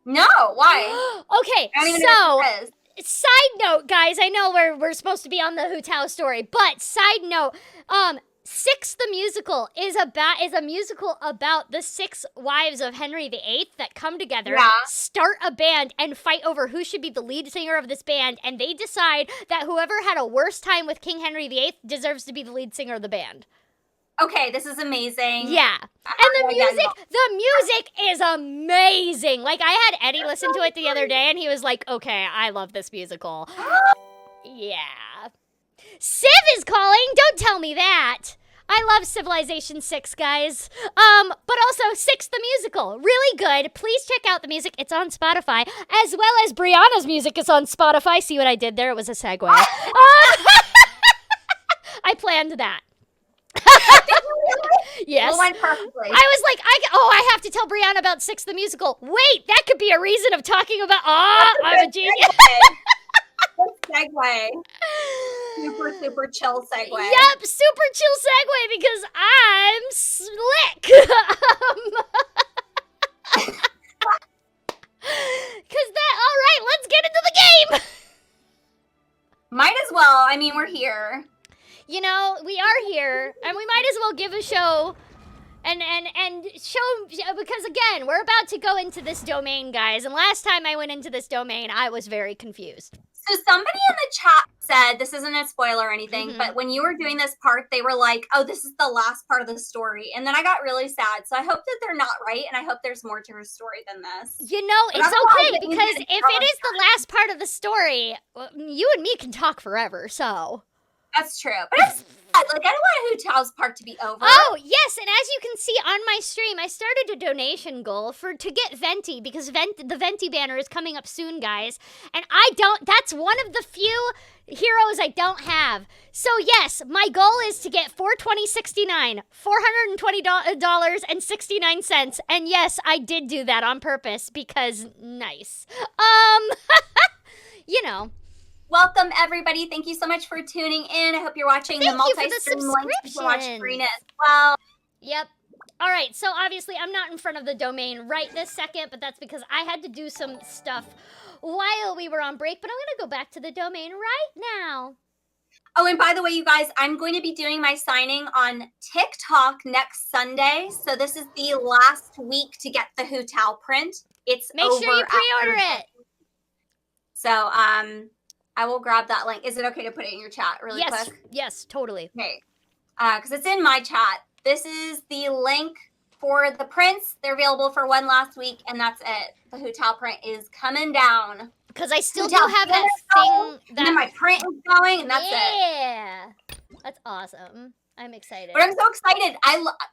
Speaker 2: No, why?
Speaker 3: Okay, so side note, guys, I know we're supposed to be on the Hutao story, but side note, 6 the musical is a musical about the 6 wives of Henry VIII that come together, start a band, and fight over who should be the lead singer of this band, and they decide that whoever had a worse time with King Henry VIII deserves to be the lead singer of the band.
Speaker 2: Okay, this is amazing.
Speaker 3: Yeah. And the music is amazing. Like, I had Eddie listen to it the other day, and he was like, okay, I love this musical. Yeah. Civ is calling! Don't tell me that! I love Civilization 6, guys. But also, 6 the musical. Really good. Please check out the music. It's on Spotify. As well as Brianna's music is on Spotify. See what I did there? It was a segue. I planned that. Yes.
Speaker 2: It went perfectly.
Speaker 3: I was like, I have to tell Brianna about 6 the musical. Wait, that could be a reason of talking about. I'm a genius.
Speaker 2: Good segue. Super chill segue.
Speaker 3: Yep, super chill segue because I'm slick. All right, let's get into the game.
Speaker 2: Might as well. I mean, we're here.
Speaker 3: You know, we are here, and we might as well give a show and show, because again, we're about to go into this domain, guys, and last time I went into this domain, I was very confused.
Speaker 2: So somebody in the chat said, this isn't a spoiler or anything, but when you were doing this part, they were like, oh, this is the last part of the story. And then I got really sad. So I hope that they're not right, and I hope there's more to her story than this.
Speaker 3: You know, it's okay, because if it is the last part of the story, well, you and me can talk forever, so...
Speaker 2: That's true. But it's like, I don't want Hutao's part to be over.
Speaker 3: Oh, yes, and as you can see on my stream, I started a donation goal to get Venti, because the Venti banner is coming up soon, guys. And that's one of the few heroes I don't have. So yes, my goal is to get $420.69, $420.69, and yes, I did do that on purpose, because nice. You know.
Speaker 2: Welcome, everybody. Thank you so much for tuning in. I hope you're watching the multi-stream links. You can watch Corina as well.
Speaker 3: Yep. All right, so obviously I'm not in front of the domain right this second, but that's because I had to do some stuff while we were on break, but I'm going to go back to the domain right now.
Speaker 2: Oh, and by the way, you guys, I'm going to be doing my signing on TikTok next Sunday. So this is the last week to get the Hutao print. It's
Speaker 3: Make sure you pre-order it.
Speaker 2: So, I will grab that link. Is it okay to put it in your chat really quick?
Speaker 3: Yes, totally.
Speaker 2: Okay. Because it's in my chat. This is the link for the prints. They're available for one last week, and that's it. The Hutao print is coming down.
Speaker 3: Because I still do have that thing.
Speaker 2: And then my print is going, and that's it.
Speaker 3: Yeah. That's awesome. I'm excited.
Speaker 2: But I'm so excited.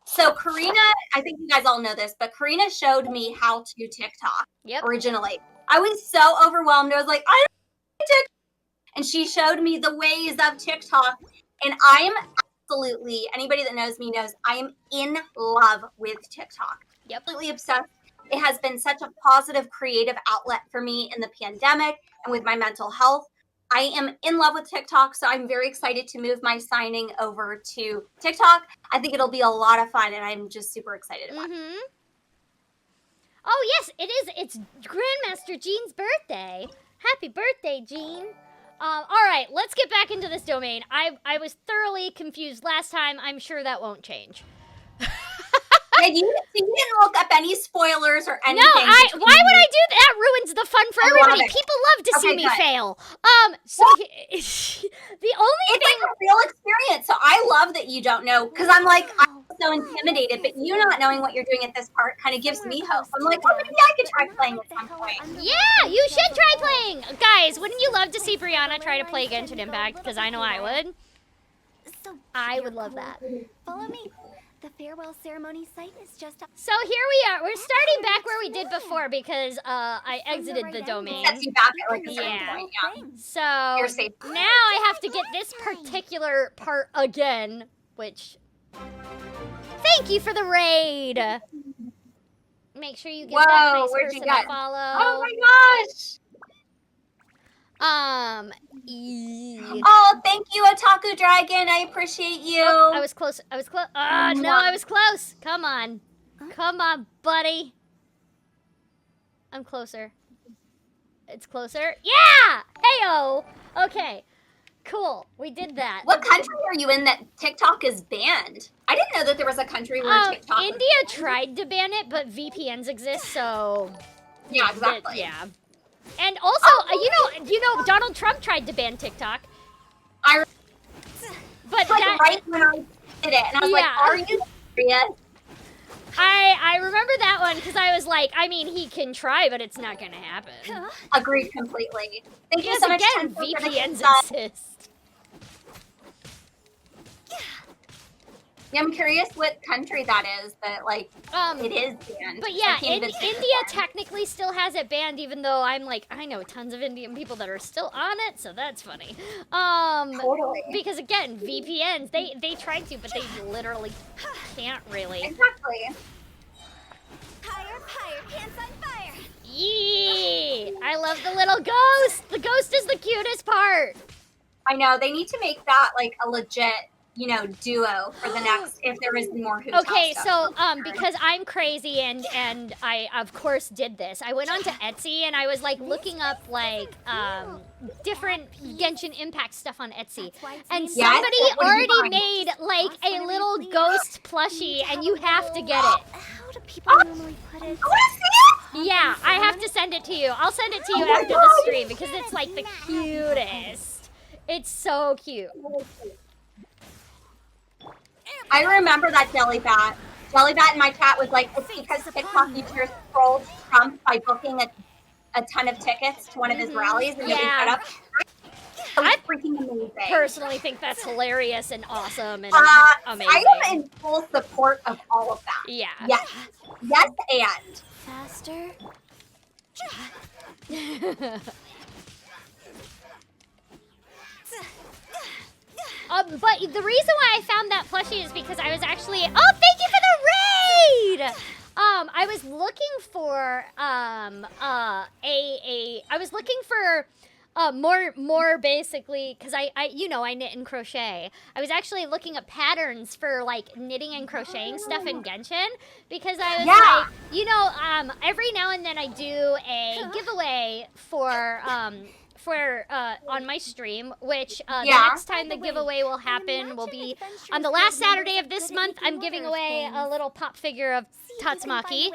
Speaker 2: So Corina, I think you guys all know this, but Corina showed me how to TikTok originally. I was so overwhelmed. I was like, I don't TikTok. And she showed me the ways of TikTok. And I am absolutely, anybody that knows me knows, I am in love with TikTok. Absolutely obsessed. It has been such a positive, creative outlet for me in the pandemic and with my mental health. I am in love with TikTok, so I'm very excited to move my signing over to TikTok. I think it'll be a lot of fun, and I'm just super excited about it.
Speaker 3: Oh, yes, it is. It's Grandmaster Jean's birthday. Happy birthday, Jean. All right, let's get back into this domain. I was thoroughly confused last time. I'm sure that won't change.
Speaker 2: Yeah, you didn't look up any spoilers or anything.
Speaker 3: No, why would I do that? That ruins the fun for everybody. People love to see me fail. So the only
Speaker 2: thing... It's like a real experience, so I love that you don't know, because I'm like, I'm so intimidated, but you not knowing what you're doing at this part kind of gives me hope. I'm like, well, maybe I could try playing at some point.
Speaker 3: Yeah, you should try playing. Guys, wouldn't you love to see Brianna try to play Genshin Impact? Because I know I would. I would love that.
Speaker 5: Follow me. The farewell ceremony site is just up.
Speaker 3: So here we are. We're starting back where we did before because I exited the domain.
Speaker 2: Sets you back at like a certain point, yeah.
Speaker 3: So now I have to get this particular part again, which... Thank you for the raid! Make sure you give that nice person a follow.
Speaker 2: Oh my gosh! Oh, thank you, Otaku Dragon. I appreciate you.
Speaker 3: Oh, I was close. No, I was close. Come on. Come on, buddy. I'm closer. It's closer. Yeah! Heyo! Okay. Cool. We did that.
Speaker 2: What country are you in that TikTok is banned? I didn't know that there was a country where TikTok
Speaker 3: India tried to ban it, but VPNs exist, so...
Speaker 2: Yeah, exactly.
Speaker 3: Yeah. And also, you know, Donald Trump tried to ban TikTok.
Speaker 2: But like right when I did it, and I was like, "Are you serious?"
Speaker 3: I remember that one because I was like, I mean, he can try, but it's not gonna happen.
Speaker 2: Agreed completely. Thank you so much.
Speaker 3: Again, VPNs exist.
Speaker 2: Yeah, I'm curious what country that is that, like, it is banned.
Speaker 3: But yeah, India technically still has it banned, even though I'm like, I know tons of Indian people that are still on it, so that's funny.
Speaker 2: Totally.
Speaker 3: Because again, VPNs, they tried to, but they literally can't really.
Speaker 2: Exactly.
Speaker 5: Fire, pants on fire.
Speaker 3: Yee! I love the little ghost. The ghost is the cutest part.
Speaker 2: I know, they need to make that, like, a legit... you know, duo for the next, if there is more Hutao
Speaker 3: Okay,
Speaker 2: stuff.
Speaker 3: so, because I'm crazy and I, of course, did this. I went onto Etsy and I was, like, looking up, like, different Genshin Impact stuff on Etsy. And somebody already made, like, a little ghost plushie and you have to get it.
Speaker 5: How do people normally put it?
Speaker 3: Yeah, I have to send it to you. I'll send it to you after the stream because it's, like, the cutest. It's so cute.
Speaker 2: I remember that Jellybat. Jellybat in my chat was like, it's because TikTok YouTubers trolled Trump by booking a ton of tickets to one of his rallies and getting set up. I freaking amazing.
Speaker 3: Personally think that's hilarious and awesome and amazing.
Speaker 2: I am in full support of all of that.
Speaker 3: Yeah.
Speaker 2: Yes. Yes, and.
Speaker 5: Faster.
Speaker 3: But the reason why I found that plushie is because I was actually... Oh, thank you for the raid! I was looking for, I was looking for, more basically, because I knit and crochet. I was actually looking at patterns for, like, knitting and crocheting stuff in Genshin, because I was like, every now and then I do a giveaway for on my stream, which the next time the giveaway will happen will be on the last Saturday of this month. I'm giving away a little pop figure of Tatsumaki.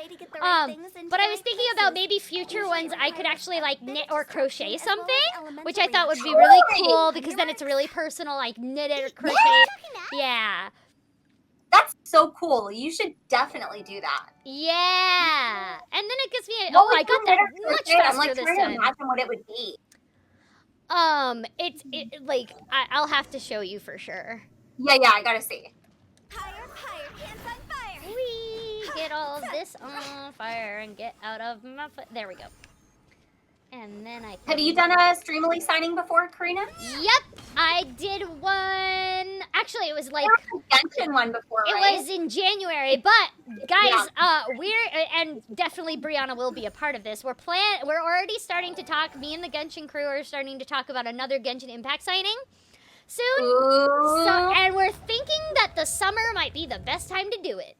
Speaker 3: But I was thinking about maybe future ones I could actually like knit or crochet something, which I thought would be really cool because then it's really personal, like knit it or crochet. Yeah.
Speaker 2: That's so cool. You should definitely do that.
Speaker 3: Yeah. And then it gives me I got that much faster
Speaker 2: I'm like
Speaker 3: this
Speaker 2: trying
Speaker 3: time.
Speaker 2: to imagine what it would be.
Speaker 3: I'll have to show you for sure.
Speaker 2: Yeah, I gotta see.
Speaker 5: Fire, pants on fire.
Speaker 3: We get all this on fire and get out of my foot. There we go. And then
Speaker 2: Have you done a Streamily signing before, Corina?
Speaker 3: Yep, I did one. Actually, it was like
Speaker 2: a Genshin one before,
Speaker 3: right? It was in January, but guys, and definitely Brianna will be a part of this. We're already starting to talk. Me and the Genshin crew are starting to talk about another Genshin Impact signing soon.
Speaker 2: Ooh.
Speaker 3: And we're thinking that the summer might be the best time to do it.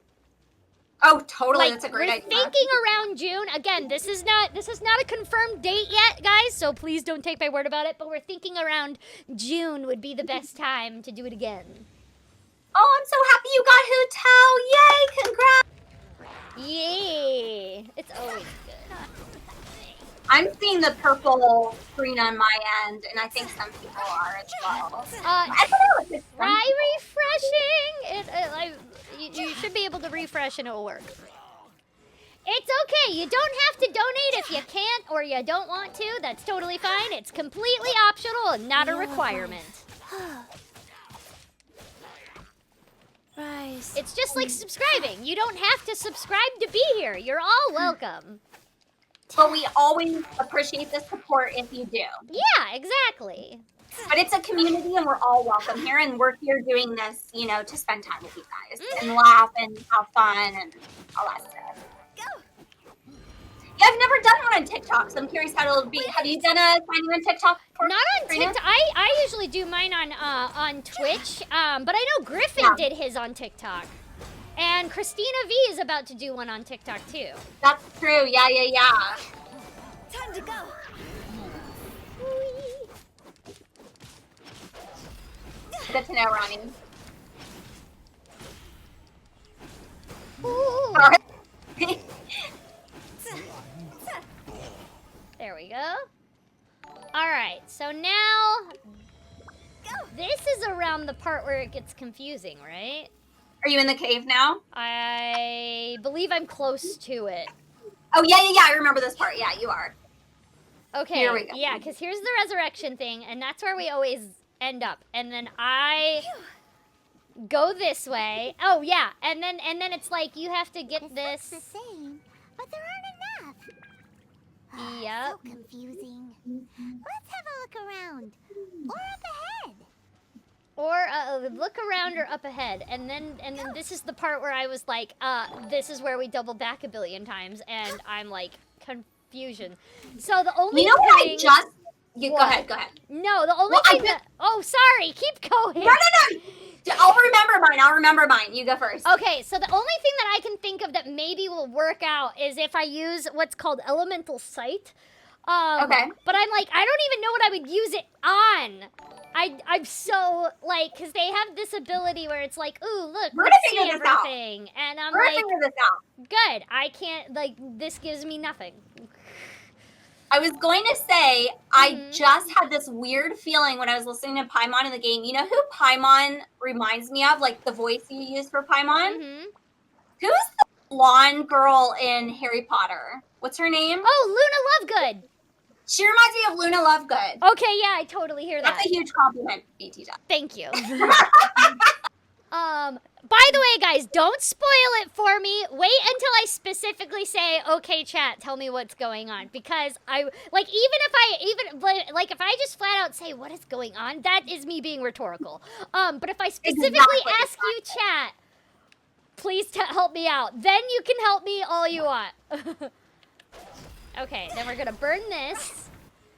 Speaker 2: Oh, totally.
Speaker 3: Like,
Speaker 2: That's a great
Speaker 3: we're
Speaker 2: idea.
Speaker 3: thinking around June. Again, this is not a confirmed date yet, guys, so please don't take my word about it, but we're thinking around June would be the best time to do it again.
Speaker 2: Oh, I'm so happy you got Hutao. Yay, congrats.
Speaker 3: Yay. It's always good.
Speaker 2: I'm seeing the purple screen on my end, and I think some people are as well. I don't know.
Speaker 3: Try refreshing. You should be able to refresh and it'll work. It's okay. You don't have to donate if you can't or you don't want to. That's totally fine. It's completely optional and not a requirement.
Speaker 10: Rise.
Speaker 3: It's just like subscribing. You don't have to subscribe to be here. You're all welcome.
Speaker 2: But we always appreciate the support if you do.
Speaker 3: Yeah, exactly.
Speaker 2: But it's a community and we're all welcome here, and we're here doing this, you know, to spend time with you guys and laugh and have fun and all that stuff. Yeah, I've never done one on TikTok, so I'm curious how it'll be. Have you done a signing on TikTok?
Speaker 3: Not on TikTok. I usually do mine on Twitch, but I know Griffin did his on TikTok. And Christina V is about to do one on TikTok too.
Speaker 2: That's true. Yeah.
Speaker 5: Time to go.
Speaker 2: Good to know, Ronnie.
Speaker 3: There we go. All right, so now this is around the part where it gets confusing, right?
Speaker 2: Are you in the cave now?
Speaker 3: I believe I'm close to it.
Speaker 2: Oh, yeah. I remember this part. Yeah, you are.
Speaker 3: Okay,
Speaker 2: here we go.
Speaker 3: Yeah, because here's the resurrection thing, and that's where we always end up. And then I go this way. Oh, yeah, and then it's like you have to get this.
Speaker 10: Looks the same, but there aren't enough.
Speaker 3: Yep.
Speaker 10: So confusing. Let's have a look around. Or up ahead.
Speaker 3: Or look around or up ahead, and then this is the part where I was like, this is where we double back a billion times, and I'm like, confusion. So the only
Speaker 2: thing... Go ahead.
Speaker 3: No, the only thing oh, sorry, keep going.
Speaker 2: No. I'll remember mine. You go first.
Speaker 3: Okay, so the only thing that I can think of that maybe will work out is if I use what's called elemental sight.
Speaker 2: Okay.
Speaker 3: But I'm like, I don't even know what I would use it on. I'm so, like, because they have this ability where it's like, ooh, look,
Speaker 2: we're
Speaker 3: let's
Speaker 2: gonna
Speaker 3: see
Speaker 2: figure this
Speaker 3: everything. And I'm
Speaker 2: we're
Speaker 3: like,
Speaker 2: gonna figure this out.
Speaker 3: Good. I can't, like, this gives me nothing.
Speaker 2: I was going to say, I just had this weird feeling when I was listening to Paimon in the game. You know who Paimon reminds me of? Like, the voice you use for Paimon? Who's the blonde girl in Harry Potter? What's her name?
Speaker 3: Oh, Luna Lovegood.
Speaker 2: She reminds me of Luna Lovegood.
Speaker 3: Okay, yeah, I totally hear that.
Speaker 2: That's a huge compliment, BT.
Speaker 3: Thank you. By the way, guys, don't spoil it for me. Wait until I specifically say, okay, chat, tell me what's going on. Because if I just flat out say what is going on, that is me being rhetorical. But if I specifically ask you, chat, please help me out. Then you can help me all you want. Okay, then we're gonna burn this.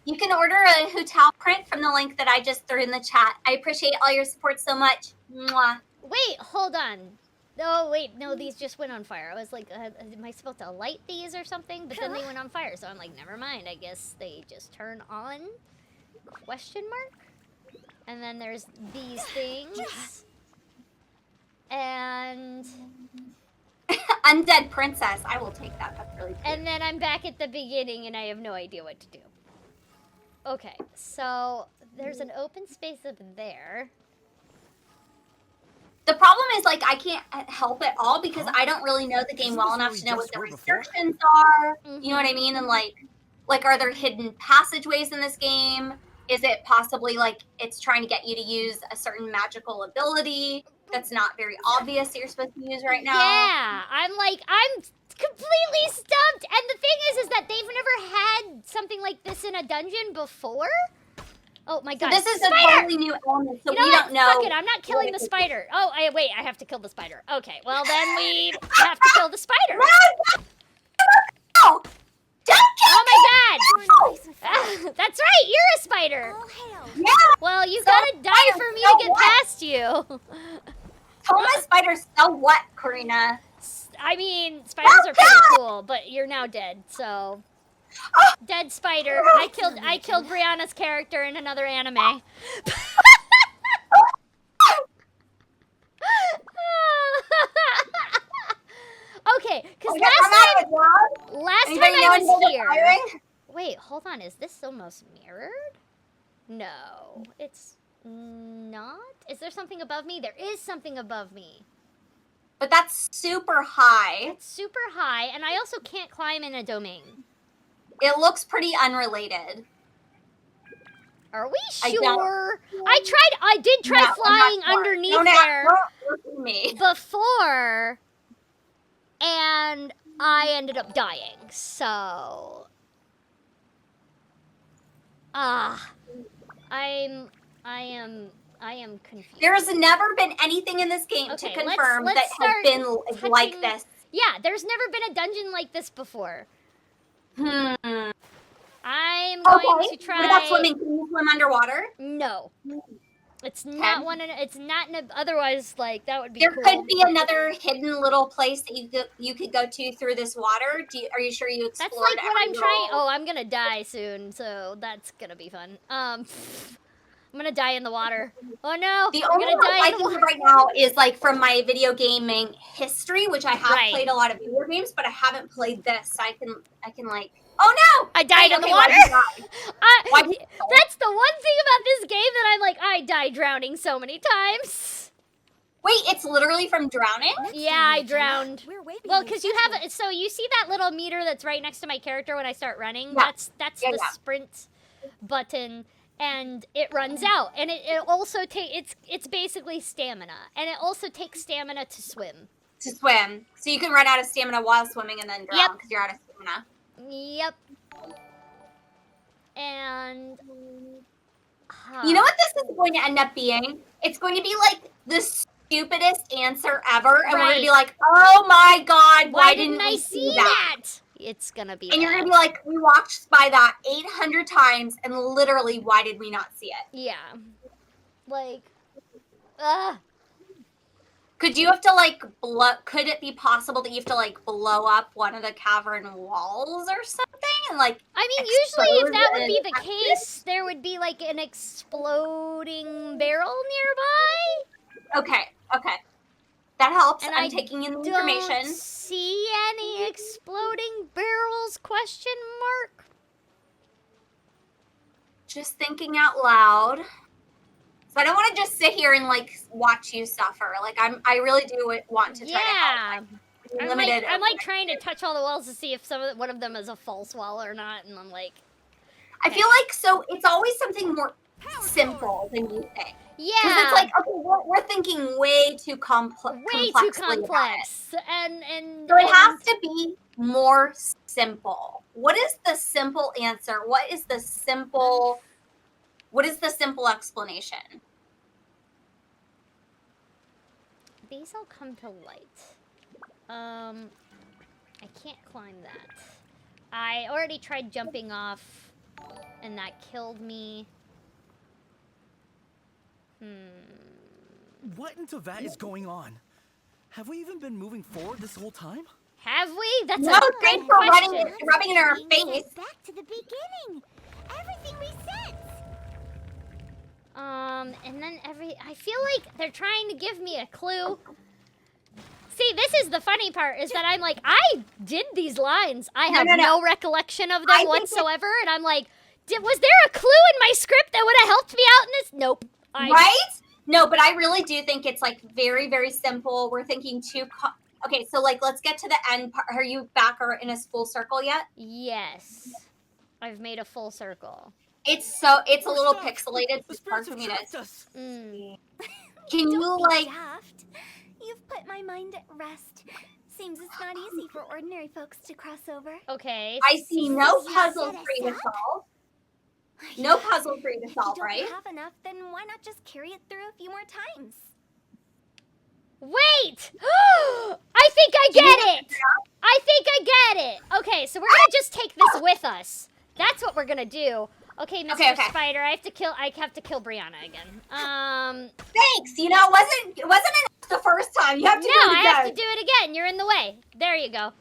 Speaker 2: You can order a Hutao print from the link that I just threw in the chat. I appreciate all your support so much. Mwah.
Speaker 3: Wait, hold on. Oh, wait, no, these just went on fire. I was like, am I supposed to light these or something? But then they went on fire, so I'm like, never mind. I guess they just turn on? Question mark? And then there's these things. And...
Speaker 2: Undead princess. I will take that. That's really cute.
Speaker 3: And then I'm back at the beginning and I have no idea what to do. Okay, so there's an open space up there.
Speaker 2: The problem is, like, I can't help it all because I don't really know the game well enough to know what the restrictions are. You know what I mean? And, like, are there hidden passageways in this game? Is it possibly, like, it's trying to get you to use a certain magical ability that's not very obvious that you're supposed to use right now?
Speaker 3: Yeah, I'm completely stumped. And the thing is that they've never had something like this in a dungeon before. Oh my god,
Speaker 2: so this is
Speaker 3: spider!
Speaker 2: a totally new element, so we don't know.
Speaker 3: Fuck it, I'm not killing the spider. Oh, wait, I have to kill the spider. Okay, well then we have to kill the spider.
Speaker 2: No! Don't kill
Speaker 3: Oh my god! That's right, you're a spider.
Speaker 2: Yeah.
Speaker 3: Well, you gotta die for me to get past you.
Speaker 2: Toma spiders so what, Corina?
Speaker 3: I mean, spiders are pretty cool, but you're now dead, so. Dead spider. I killed Brianna's character in another anime. Okay, because last time I was here. Wait, hold on. Is this almost mirrored? No, it's not. Is there something above me? There is something above me.
Speaker 2: But that's super high.
Speaker 3: It's super high, and I also can't climb in a domain.
Speaker 2: It looks pretty unrelated.
Speaker 3: Are we sure? I did try flying underneath there before, and I ended up dying. So, I am confused.
Speaker 2: There has never been anything in this game to confirm that has been like this.
Speaker 3: Yeah, there's never been a dungeon like this before. I'm
Speaker 2: Okay.
Speaker 3: going to try.
Speaker 2: What about swimming? Can you swim underwater?
Speaker 3: No. It's not one. It's not. Otherwise, like that would be.
Speaker 2: There
Speaker 3: cool.
Speaker 2: could be another hidden little place that you could go to through this water. Are you sure you explored?
Speaker 3: That's like what I'm trying. Oh, I'm gonna die soon, so that's gonna be fun. I'm gonna die in the water. Oh no!
Speaker 2: The only one I think of right now is like from my video gaming history, which I have played a lot of video games, but I haven't played this. So I can like. Oh no!
Speaker 3: I died in the water. That's the one thing about this game that I'm like, I died drowning so many times.
Speaker 2: Wait, it's literally from drowning?
Speaker 3: Yeah, I drowned. Well, because you have it. So you see that little meter that's right next to my character when I start running?
Speaker 2: Yeah.
Speaker 3: That's the sprint button. And it runs out, and it also it's basically stamina, and it also takes stamina to swim.
Speaker 2: To swim, so you can run out of stamina while swimming and then drown because you're out of stamina.
Speaker 3: Yep. And
Speaker 2: you know what this is going to end up being? It's going to be like the stupidest answer ever, and we're going to be like, "Oh my god, why didn't I see that?"
Speaker 3: It's gonna be.
Speaker 2: And you're gonna be like, we watched by that 800 times, and literally, why did we not see it?
Speaker 3: Yeah. Like,
Speaker 2: Could you have to like could it be possible that you have to like blow up one of the cavern walls or something? And like,
Speaker 3: I mean, usually if that would be the case, there would be like an exploding barrel nearby.
Speaker 2: Okay. That helps.
Speaker 3: And
Speaker 2: I'm taking in the information.
Speaker 3: Don't see any exploding barrels? Question mark.
Speaker 2: Just thinking out loud. So I don't want to just sit here and like watch you suffer. Like I really do want to try to help.
Speaker 3: I'm like trying to touch all the walls to see if one of them is a false wall or not, and I'm like.
Speaker 2: I feel like so it's always something more simple than you think.
Speaker 3: Yeah.
Speaker 2: Because it's like, okay, we're thinking way too complex.
Speaker 3: Way too complex. And
Speaker 2: so it has to be more simple. What is the simple answer? What is the simple explanation?
Speaker 3: These all come to light. I can't climb that. I already tried jumping off, and that killed me.
Speaker 4: What in Teyvat is going on? Have we even been moving forward this whole time?
Speaker 3: Have we? That's
Speaker 2: no,
Speaker 3: a
Speaker 2: thanks
Speaker 3: great
Speaker 2: for
Speaker 3: question.
Speaker 2: rubbing in our face.
Speaker 10: Back to the beginning. Everything resets.
Speaker 3: And then I feel like they're trying to give me a clue. See, this is the funny part, is that I'm like, I did these lines. I have no recollection of them whatsoever, and I'm like, was there a clue in my script that would have helped me out in this? Nope.
Speaker 2: Right? No, but I really do think it's like very, very simple. We're thinking okay, so like let's get to the end part. Are you back or in a full circle yet?
Speaker 3: Yes. I've made a full circle.
Speaker 2: It's a little pixelated. It's hard for me to. Can you like?
Speaker 5: Daft. You've put my mind at rest. Seems it's not easy for ordinary folks to cross over.
Speaker 3: Okay.
Speaker 2: I see no puzzles for you to solve. No puzzle for you to solve, right?
Speaker 5: If you don't have enough, then why not just carry it through a few more times?
Speaker 3: Wait! I think I get it! I think I get it! Okay, so we're gonna just take this with us. That's what we're gonna do. Okay, Mr. Spider, I have to kill Brianna again.
Speaker 2: Thanks. You know, it wasn't enough the first time. You have to do it
Speaker 3: No,
Speaker 2: again.
Speaker 3: I have to do it again. You're in the way. There you go.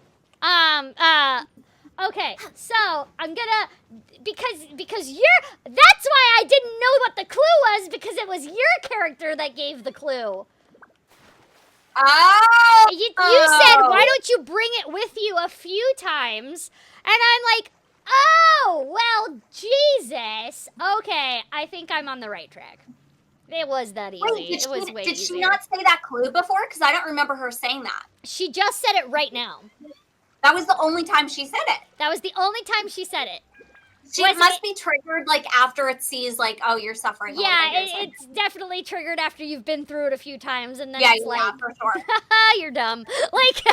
Speaker 3: Okay, so I'm gonna, because that's why I didn't know what the clue was, because it was your character that gave the clue.
Speaker 2: Oh!
Speaker 3: You said, why don't you bring it with you a few times? And I'm like, oh, well, Jesus. Okay, I think I'm on the right track. It was that easy.
Speaker 2: Wait,
Speaker 3: it was way
Speaker 2: did
Speaker 3: easier.
Speaker 2: she not say that clue before? Because I don't remember her saying that.
Speaker 3: She just said it right now.
Speaker 2: That was the only time she said it.
Speaker 3: That was the only time she said it.
Speaker 2: She must be triggered, like, after it sees, like, oh, you're suffering a little bit.
Speaker 3: It's definitely triggered after you've been through it a few times, and then
Speaker 2: yeah,
Speaker 3: it's like,
Speaker 2: for sure.
Speaker 3: You're dumb. Like,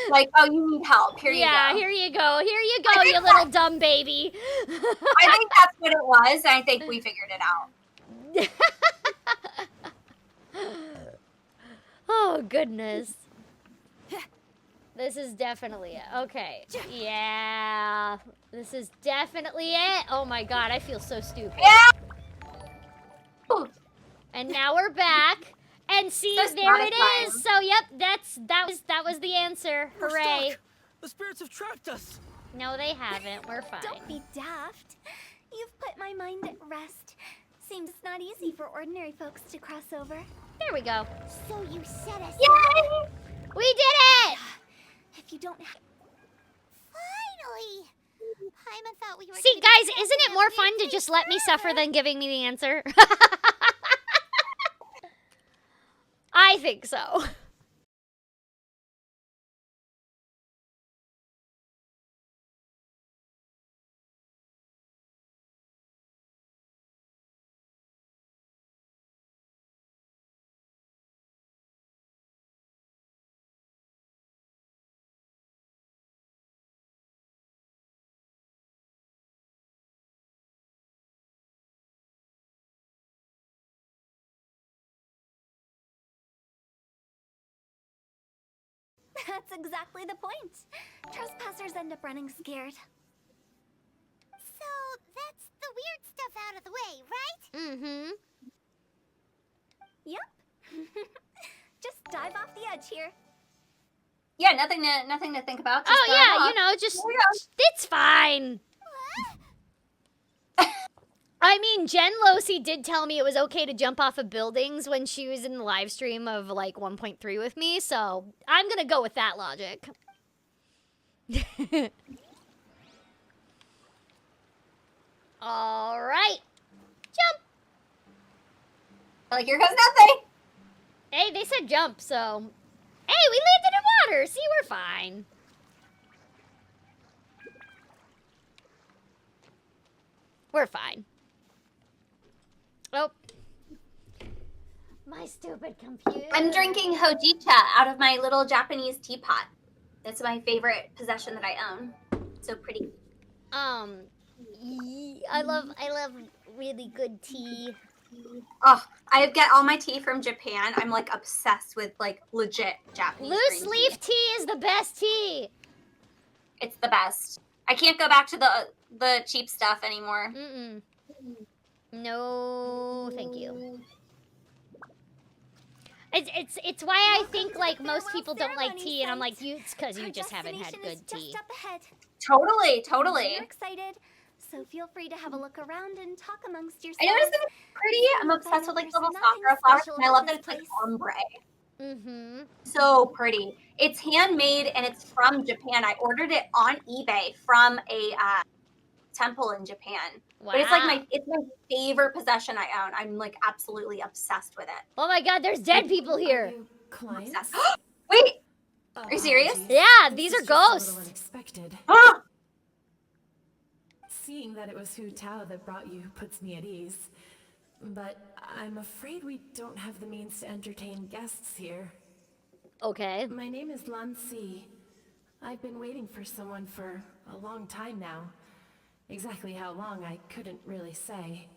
Speaker 2: like, oh, you need help. Here you go.
Speaker 3: Yeah, here you go. Here you go, you little dumb baby.
Speaker 2: I think that's what it was, and I think we figured it out.
Speaker 3: Oh, goodness. This is definitely it. Okay. Yeah. This is definitely it. Oh my god, I feel so stupid.
Speaker 2: Yeah.
Speaker 3: And now we're back. And see,
Speaker 2: So
Speaker 3: there it
Speaker 2: satisfying.
Speaker 3: is. So yep, that was the answer.
Speaker 4: We're
Speaker 3: Hooray.
Speaker 4: stuck. The spirits have trapped us.
Speaker 3: No, they haven't. We're fine.
Speaker 5: Don't be daft. You've put my mind at rest. Seems it's not easy for ordinary folks to cross over.
Speaker 3: There we go.
Speaker 10: So you set us
Speaker 2: Yay!
Speaker 3: We did it!
Speaker 5: If you don't have...
Speaker 10: Finally! Paimon thought we were
Speaker 3: See,
Speaker 10: gonna
Speaker 3: guys,
Speaker 10: be
Speaker 3: isn't it
Speaker 10: friends
Speaker 3: more
Speaker 10: and
Speaker 3: fun to
Speaker 10: be
Speaker 3: just let me suffer
Speaker 10: forever.
Speaker 3: than giving me the answer? I think so.
Speaker 5: That's exactly the point. Trespassers end up running scared.
Speaker 10: So that's the weird stuff out of the way, right?
Speaker 3: Mm-hmm.
Speaker 5: Yep. Just dive off the edge here.
Speaker 2: Yeah, nothing to think about. Just
Speaker 3: Oh,
Speaker 2: dive
Speaker 3: yeah,
Speaker 2: off.
Speaker 3: you know, just,
Speaker 2: There we go.
Speaker 3: it's fine. I mean, Jen Losi did tell me it was okay to jump off of buildings when she was in the live stream of, like, 1.3 with me, so I'm gonna go with that logic. All right. Jump.
Speaker 2: Like, here goes nothing.
Speaker 3: Hey, they said jump, so... Hey, we landed in water! See, we're fine. We're fine. Oh. My stupid computer.
Speaker 2: I'm drinking hojicha out of my little Japanese teapot. That's my favorite possession that I own. So pretty.
Speaker 3: I love really good tea.
Speaker 2: Oh, I get all my tea from Japan. I'm like obsessed with like legit Japanese
Speaker 3: Loose
Speaker 2: green
Speaker 3: leaf
Speaker 2: tea.
Speaker 3: tea is the best tea.
Speaker 2: It's the best. I can't go back to the cheap stuff anymore.
Speaker 3: Mm-mm. No, thank you. It's why I think like most people don't like tea, and I'm like, it's because you just haven't had good tea.
Speaker 5: Just up ahead.
Speaker 2: Totally.
Speaker 5: We're excited, so feel free to have a look around and talk amongst
Speaker 2: I
Speaker 5: yourselves.
Speaker 2: noticed it's pretty. I'm obsessed with like
Speaker 5: There's
Speaker 2: little
Speaker 5: nothing
Speaker 2: sakura flowers,
Speaker 5: special
Speaker 2: and I love
Speaker 5: about
Speaker 2: that
Speaker 5: this
Speaker 2: it's like ombre.
Speaker 3: Mm-hmm.
Speaker 2: So pretty. It's handmade and it's from Japan. I ordered it on eBay from a temple in Japan.
Speaker 3: Wow.
Speaker 2: But it's like my favorite possession I own. I'm like absolutely obsessed with it.
Speaker 3: Oh my god, there's dead people here.
Speaker 1: Clients?
Speaker 2: Obsessed. Wait, are you serious?
Speaker 3: Yeah,
Speaker 1: This
Speaker 3: these
Speaker 1: is
Speaker 3: are
Speaker 1: just a little
Speaker 3: ghosts.
Speaker 1: unexpected.
Speaker 2: Ah!
Speaker 1: Seeing that it was Hutao that brought you puts me at ease. But I'm afraid we don't have the means to entertain guests here.
Speaker 3: Okay.
Speaker 1: My name is Lan Si. I've been waiting for someone for a long time now. Exactly how long, I couldn't really say.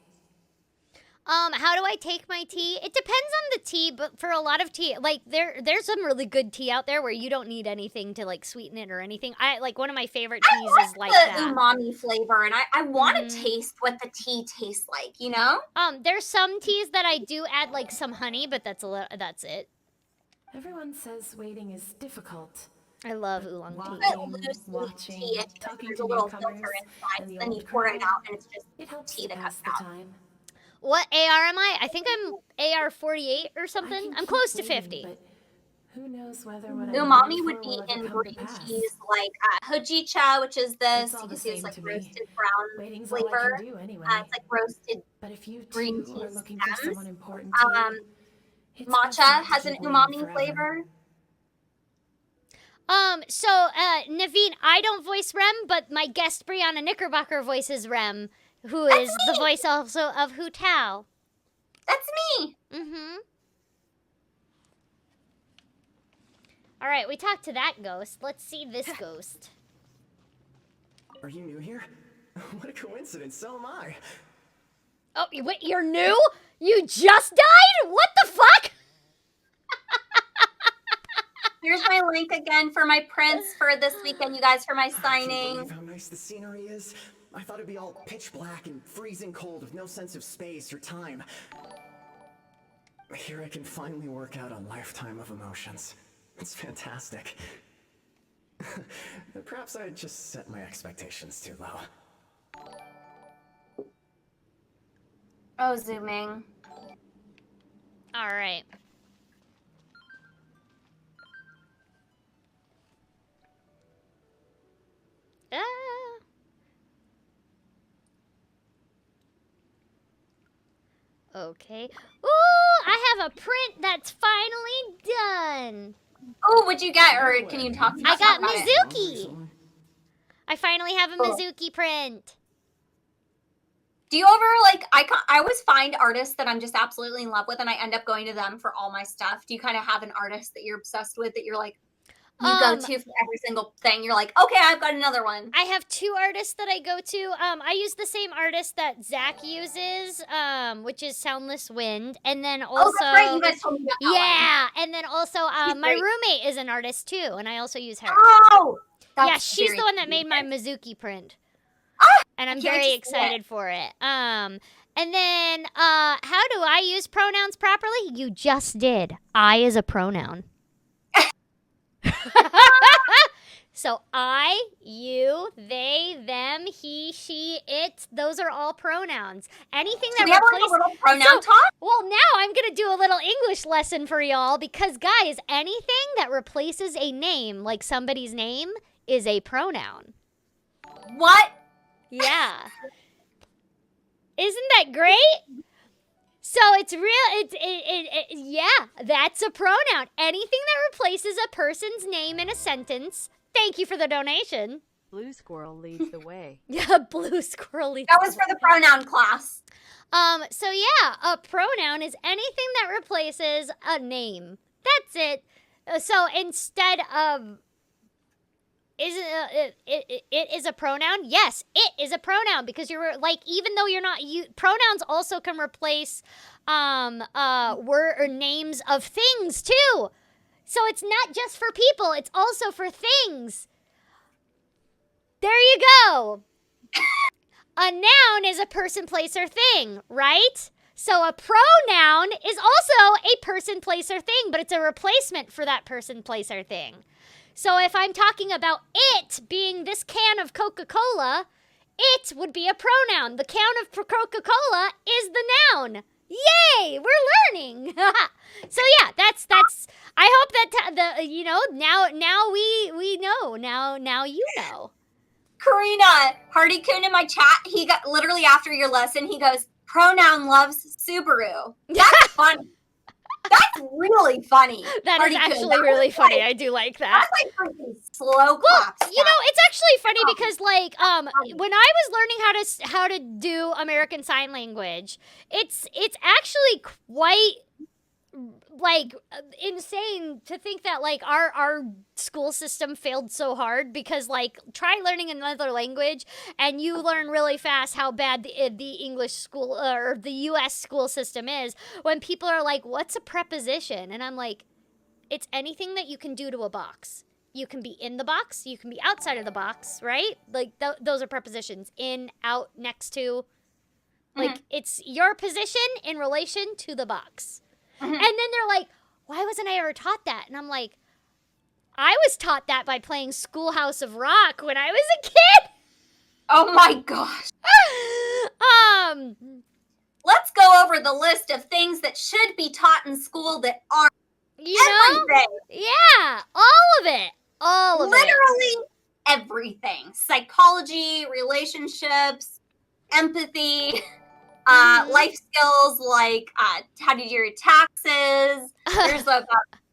Speaker 3: How do I take my tea? It depends on the tea, but for a lot of tea, like there's some really good tea out there where you don't need anything to like sweeten it or anything. I like one of my favorite teas is like
Speaker 2: the
Speaker 3: that.
Speaker 2: umami flavor, and I want to
Speaker 3: Mhm.
Speaker 2: taste what the tea tastes like, you know?
Speaker 3: There's some teas that I do add like some honey, but that's it.
Speaker 1: Everyone says waiting is difficult.
Speaker 3: I love oolong tea.
Speaker 1: Walking,
Speaker 2: Loose
Speaker 1: watching,
Speaker 2: tea. It's just,
Speaker 1: talking
Speaker 2: there's
Speaker 1: to
Speaker 2: a little
Speaker 1: newcomers,
Speaker 2: filter inside,
Speaker 1: and the
Speaker 2: then you
Speaker 1: old
Speaker 2: pour it
Speaker 1: crowd.
Speaker 2: out, and it's just
Speaker 1: It helps
Speaker 2: tea
Speaker 1: to
Speaker 2: that
Speaker 1: pass
Speaker 2: comes
Speaker 1: the
Speaker 2: out.
Speaker 1: time.
Speaker 3: What AR am I? I think I'm AR 48 or
Speaker 1: I
Speaker 3: something.
Speaker 1: can
Speaker 3: I'm
Speaker 1: keep
Speaker 3: close to
Speaker 1: waiting,
Speaker 3: 50.
Speaker 1: But who knows whether what I'm
Speaker 2: Umami
Speaker 1: waiting
Speaker 2: would
Speaker 1: for
Speaker 2: be
Speaker 1: will ever
Speaker 2: in
Speaker 1: come to
Speaker 2: green
Speaker 1: pass.
Speaker 2: cheese, like hojicha, which is this.
Speaker 1: It's all
Speaker 2: You
Speaker 1: the
Speaker 2: can see it's
Speaker 1: same
Speaker 2: like
Speaker 1: to me.
Speaker 2: roasted brown
Speaker 1: Waiting's all I
Speaker 2: flavor.
Speaker 1: can do anyway.
Speaker 2: It's like roasted
Speaker 1: But if you
Speaker 2: green
Speaker 1: too
Speaker 2: tea
Speaker 1: are looking for
Speaker 2: stems.
Speaker 1: someone important to you, it's best
Speaker 2: Matcha
Speaker 1: not to
Speaker 2: has an
Speaker 1: keep waiting
Speaker 2: umami
Speaker 1: forever.
Speaker 2: flavor.
Speaker 3: So, Naveen, I don't voice Rem, but my guest Brianna Knickerbocker voices Rem, who is the voice also of Hutao.
Speaker 2: That's me.
Speaker 3: Mm-hmm. All right, we talked to that ghost. Let's see this ghost.
Speaker 11: Are you new here? What a coincidence, so am I.
Speaker 3: Oh, wait, you're new? You just died? What the fuck?
Speaker 2: Here's my link again for my prints for this weekend, you guys, for my
Speaker 11: I can't
Speaker 2: signing.
Speaker 11: believe how nice the scenery is. I thought it'd be all pitch black and freezing cold with no sense of space or time. Here I can finally work out a lifetime of emotions. It's fantastic. Perhaps I just set my expectations too low.
Speaker 2: Oh, zooming.
Speaker 3: All right. Okay. Ooh, I have a print that's finally done.
Speaker 2: Oh, what'd you get? Or can you talk
Speaker 3: I got
Speaker 2: about it?
Speaker 3: Mizuki. I finally have a Mizuki print.
Speaker 2: Do you ever, like, I always find artists that I'm just absolutely in love with, and I end up going to them for all my stuff. Do you kind of have an artist that you're obsessed with, that you're like, you go to for every single thing? You're like, okay, I've got another one.
Speaker 3: I have two artists that I go to. I use the same artist that Zach uses, which is Soundless Wind, and then also,
Speaker 2: that's right. You guys told me about that
Speaker 3: and then also,
Speaker 2: She's
Speaker 3: my
Speaker 2: great.
Speaker 3: roommate is an artist too, and I also use her.
Speaker 2: Oh,
Speaker 3: Yeah, she's the one that made my Mizuki print. And I'm
Speaker 2: can't
Speaker 3: very
Speaker 2: wait to see
Speaker 3: excited for it. And then, how do I use pronouns properly? You just did. I is a pronoun. So I, you, they, them, he, she, it, those are all pronouns. Anything that
Speaker 2: we have like a little pronoun talk?
Speaker 3: Well, now I'm going to do a little English lesson for y'all because, guys, anything that replaces a name, like somebody's name, is a pronoun.
Speaker 2: What?
Speaker 3: Yeah. Isn't that great? So it's yeah, that's a pronoun. Anything that replaces a person's name in a sentence. Thank you for the donation.
Speaker 12: Blue squirrel leads the way.
Speaker 3: Yeah, blue squirrel leads
Speaker 2: That was for the pronoun class.
Speaker 3: So yeah, a pronoun is anything that replaces a name. That's it. So instead of it is a pronoun? Yes, it is a pronoun because you're like, even though you're not, pronouns also can replace word or names of things too. So it's not just for people, it's also for things. There you go. A noun is a person, place, or thing, right? So a pronoun is also a person, place, or thing, but it's a replacement for that person, place, or thing. So if I'm talking about it being this can of Coca-Cola, it would be a pronoun. The can of Coca-Cola is the noun. Yay! We're learning. So yeah, that's. I hope that now we know. Now you know.
Speaker 2: Corina, Hardy Kun in my chat, he got literally after your lesson, he goes, pronoun loves Subaru. That's funny. That's really funny.
Speaker 3: That
Speaker 2: Hardy
Speaker 3: is
Speaker 2: Kun.
Speaker 3: actually
Speaker 2: That was
Speaker 3: really funny.
Speaker 2: like-
Speaker 3: I do like that.
Speaker 2: That's like freaking slow claps.
Speaker 3: Well, it's actually funny because like when I was learning how to do American Sign Language, it's actually quite like insane to think that like our school system failed so hard because like try learning another language and you learn really fast how bad the English school or the US school system is when people are like, what's a preposition? And I'm like, it's anything that you can do to a box. You can be in the box, you can be outside of the box, right? Like those are prepositions. In, out, next to. Like it's your position in relation to the box. And then they're like, why wasn't I ever taught that? And I'm like, I was taught that by playing Schoolhouse of Rock when I was a kid.
Speaker 2: Oh my gosh. Let's go over the list of things that should be taught in school that aren't. Everything.
Speaker 3: Yeah, all of it. All of it.
Speaker 2: Literally everything. Psychology, relationships, empathy, life skills like how to do your taxes. There's about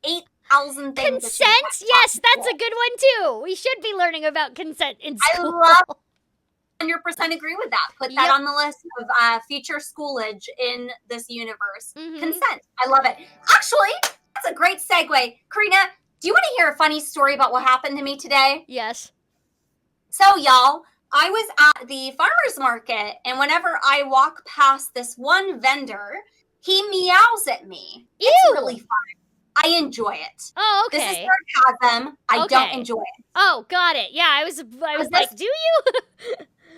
Speaker 2: 8,000 things.
Speaker 3: Consent? Yes, that's a good one too. We should be learning about consent in school.
Speaker 2: I love 100% agree with that. Put that on the list of future schoolage in this universe. Consent. I love it. Actually, that's a great segue. Corina, do you want to hear a funny story about what happened to me today?
Speaker 3: Yes.
Speaker 2: So, y'all, I was at the farmer's market, and whenever I walk past this one vendor, he meows at me.
Speaker 3: Ew.
Speaker 2: It's really fun. I enjoy it.
Speaker 3: Oh, okay.
Speaker 2: This is sarcasm. I don't enjoy it.
Speaker 3: Oh, got it. Yeah, I was like, do you?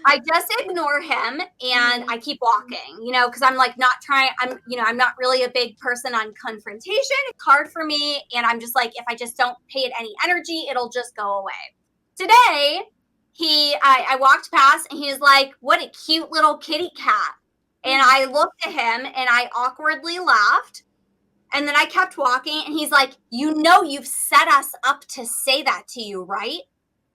Speaker 2: I just ignore him and I keep walking, because I'm like I'm not really a big person on confrontation. It's hard for me. And I'm just like, if I just don't pay it any energy, it'll just go away. Today, I walked past and he was like, what a cute little kitty cat. And I looked at him and I awkwardly laughed. And then I kept walking and he's like, you've set us up to say that to you, right?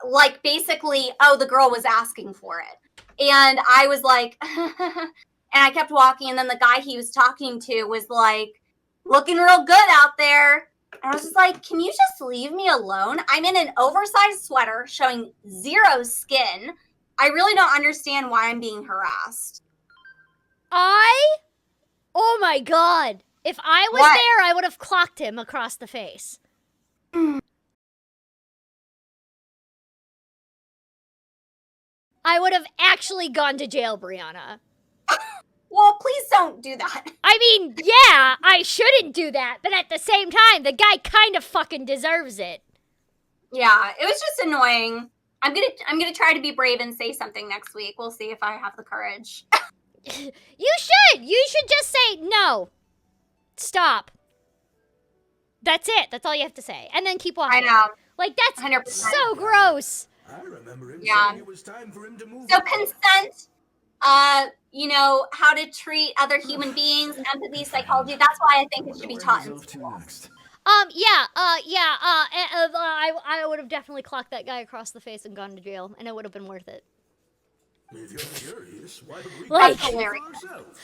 Speaker 2: Like basically, the girl was asking for it. And I was like, and I kept walking. And then the guy he was talking to was like, looking real good out there. And I was just like, can you just leave me alone? I'm in an oversized sweater showing zero skin. I really don't understand why I'm being harassed.
Speaker 3: Oh my God. If I was there, I would have clocked him across the face. I would have actually gone to jail, Brianna.
Speaker 2: Well, please don't do that.
Speaker 3: I mean, yeah, I shouldn't do that, but at the same time, the guy kind of fucking deserves it.
Speaker 2: Yeah, it was just annoying. I'm gonna try to be brave and say something next week. We'll see if I have the courage.
Speaker 3: You should just say no. Stop. That's it. That's all you have to say. And then keep walking.
Speaker 2: I know.
Speaker 3: Like, that's
Speaker 2: 100%.
Speaker 3: so gross.
Speaker 7: I remember him saying it was time for him to move
Speaker 2: So
Speaker 7: on.
Speaker 2: consent, how to treat other human beings, empathy, psychology. That's why I think it should be taught in school.
Speaker 3: I would have definitely clocked that guy across the face and gone to jail, and it would have been worth it.
Speaker 7: If you're curious, why don't we
Speaker 3: Like,
Speaker 7: go for ourselves?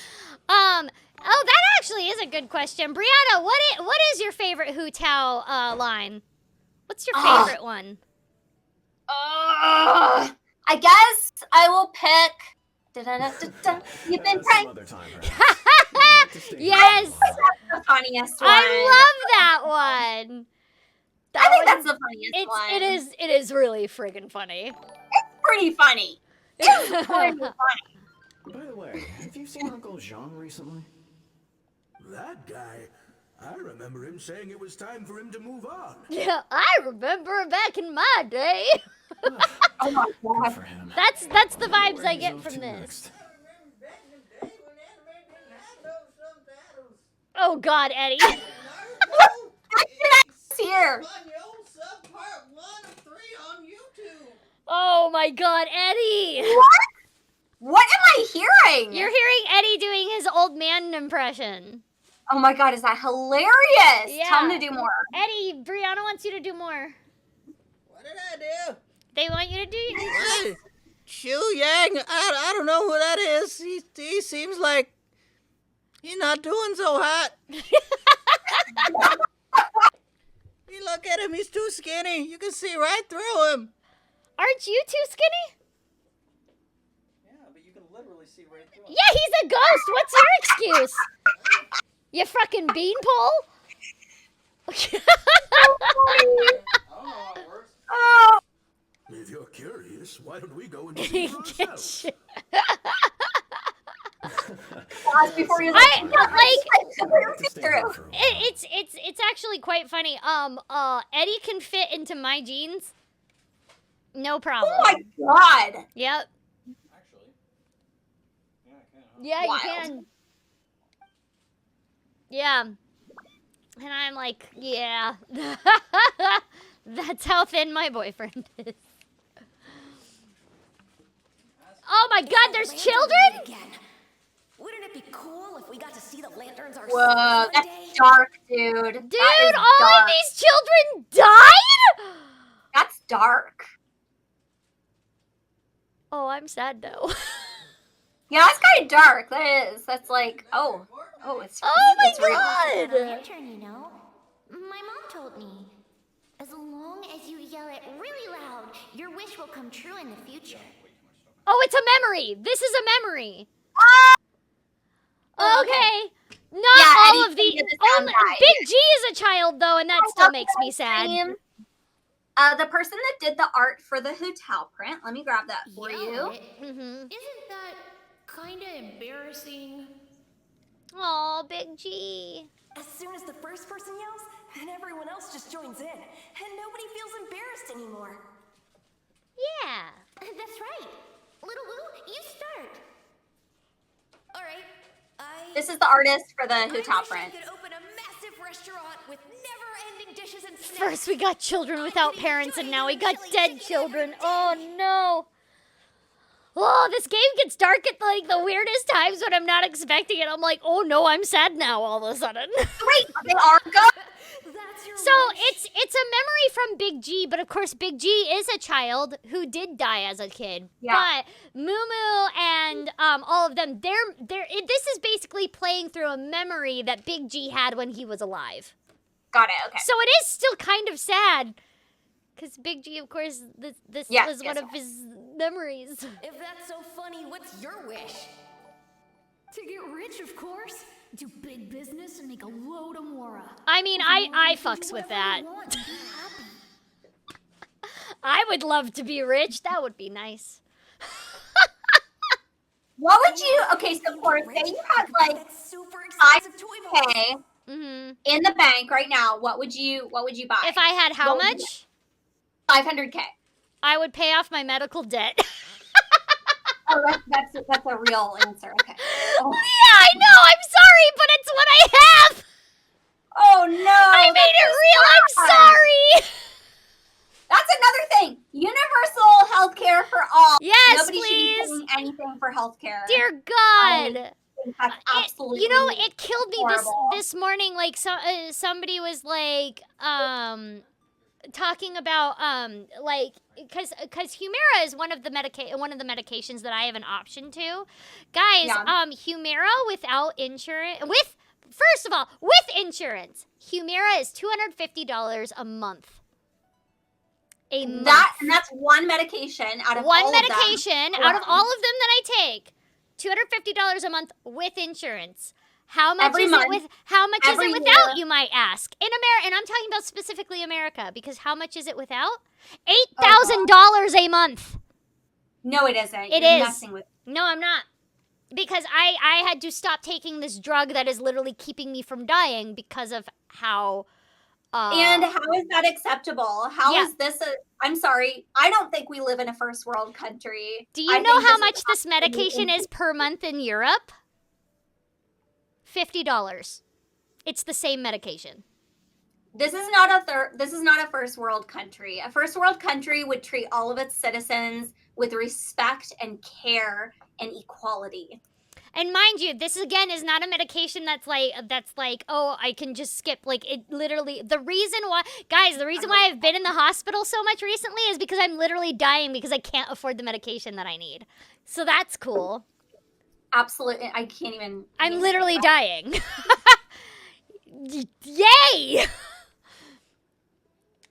Speaker 3: That actually is a good question. Brianna, what is your favorite Hutao line? What's your favorite one?
Speaker 2: I guess I will pick. You've been praying.
Speaker 3: Yes.
Speaker 2: That's the funniest one.
Speaker 3: I love that one.
Speaker 2: I think that's the funniest one.
Speaker 3: It is really friggin' funny.
Speaker 2: It's pretty funny. It's pretty funny.
Speaker 11: By the way, have you seen Uncle Jean recently?
Speaker 7: That guy, I remember him saying it was time for him to move on.
Speaker 3: Yeah, I remember back in my day.
Speaker 2: Oh my God.
Speaker 11: For him.
Speaker 3: That's the vibes I get from this. Oh God, Eddie.
Speaker 2: Here.
Speaker 3: Oh my God, Eddie.
Speaker 2: What am I hearing?
Speaker 3: You're hearing Eddie doing his old man impression.
Speaker 2: Oh my God, is that hilarious?
Speaker 3: Yeah.
Speaker 2: Tell him to do more.
Speaker 3: Eddie, Brianna wants you to do more.
Speaker 13: What did I do?
Speaker 3: They want you to do
Speaker 13: Shu Yang, I don't know who that is. He seems like he's not doing so hot. You look at him, he's too skinny. You can see right through him.
Speaker 3: Aren't you too skinny?
Speaker 13: Yeah, but you can literally see right through him.
Speaker 3: Yeah, he's a ghost. What's your excuse? You fucking beanpole?
Speaker 2: Oh.
Speaker 7: If you're curious, why don't we go and see for ourselves?
Speaker 2: Before you
Speaker 3: it's actually quite funny. Eddie can fit into my jeans. No problem.
Speaker 2: Oh my God.
Speaker 3: Yep.
Speaker 13: Actually. Yeah, I can.
Speaker 3: Yeah,
Speaker 2: Wild.
Speaker 3: you can. Yeah. And I'm like, yeah. That's how thin my boyfriend is. Oh my god, there's children?
Speaker 14: Again. Wouldn't it be cool if we got to see the lanterns ourselves?
Speaker 2: Whoa, that's dark, dude.
Speaker 3: Dude, all of these children died?
Speaker 2: That's dark.
Speaker 3: Oh, I'm sad though.
Speaker 2: Yeah, that's kind of dark. That is. That's like, oh, it's.
Speaker 3: Oh my
Speaker 2: it's real.
Speaker 3: god!
Speaker 10: Lantern, you know. My mom told me. As long as you yell it really loud, your wish will come true in the future.
Speaker 3: Oh, it's a memory. This is a memory. Okay. Not all of the. Big G is a child though, and that still makes me sad.
Speaker 2: The person that did the art for the Hutao print. Let me grab that for you.
Speaker 1: Isn't that kind of embarrassing?
Speaker 3: Oh, Big G.
Speaker 14: As soon as the first person yells, then everyone else just joins in, and nobody feels embarrassed anymore.
Speaker 3: Yeah.
Speaker 10: That's right. Little Wu, you start.
Speaker 14: All right.
Speaker 2: This is the artist for the Hutao print.
Speaker 14: I could open a massive restaurant with never-ending dishes and snacks.
Speaker 3: First we got children without parents, and now we got dead children. Oh no. Oh, this game gets dark at like the weirdest times when I'm not expecting it. I'm like, oh no, I'm sad now all of a sudden.
Speaker 2: Wait, they are good?
Speaker 3: So it's a memory from Big G, but of course Big G is a child who did die as a kid.
Speaker 2: Yeah.
Speaker 3: But Moo and all of them, this is basically playing through a memory that Big G had when he was alive.
Speaker 2: Got it, okay.
Speaker 3: So it is still kind of sad. Because Big G, of course, this was one of his memories.
Speaker 14: If that's so funny, what's your wish? To get rich, of course. Do big business and make a load of mora.
Speaker 3: I mean, I fucks with that. I would love to be rich. That would be nice.
Speaker 2: What would you? Okay, so for say you had like 5K in the bank right now, what would you buy?
Speaker 3: If I had how much?
Speaker 2: 500K.
Speaker 3: I would pay off my medical debt.
Speaker 2: Oh, that's a real answer. Okay. Oh.
Speaker 3: Yeah, I know. I'm sorry, but it's what I have.
Speaker 2: Oh no!
Speaker 3: I made it real. I'm sorry.
Speaker 2: That's another thing. Universal healthcare for all.
Speaker 3: Yes,
Speaker 2: Nobody
Speaker 3: please.
Speaker 2: should be paying anything for healthcare.
Speaker 3: Dear God.
Speaker 2: That's absolutely.
Speaker 3: It killed me
Speaker 2: horrible.
Speaker 3: this morning. Like somebody was like talking about because Humira is one of the medications that I have an option to. Guys, Humira without insurance with insurance, Humira is $250 a month. And
Speaker 2: that's one medication out of all of them.
Speaker 3: Out of all of them that I take. $250 a month with insurance. How much is it without, you might ask? In America, and I'm talking about specifically America, because how much is it without? $8,000 a month.
Speaker 2: No, it isn't.
Speaker 3: You're
Speaker 2: is. Messing with.
Speaker 3: No, I'm not. Because I had to stop taking this drug that is literally keeping me from dying because of how...
Speaker 2: and how is that acceptable? How is this I'm sorry. I don't think we live in a first world country.
Speaker 3: Do you know how much this medication is per month in Europe? $50. It's the same medication.
Speaker 2: This is not a first world country. A first world country would treat all of its citizens with respect and care and equality.
Speaker 3: And mind you, this again is not a medication that's like, oh, I can just skip. Like, it literally, the reason why I've been in the hospital so much recently is because I'm literally dying because I can't afford the medication that I need. So that's cool.
Speaker 2: Absolutely. I can't even.
Speaker 3: I'm literally dying. Yay!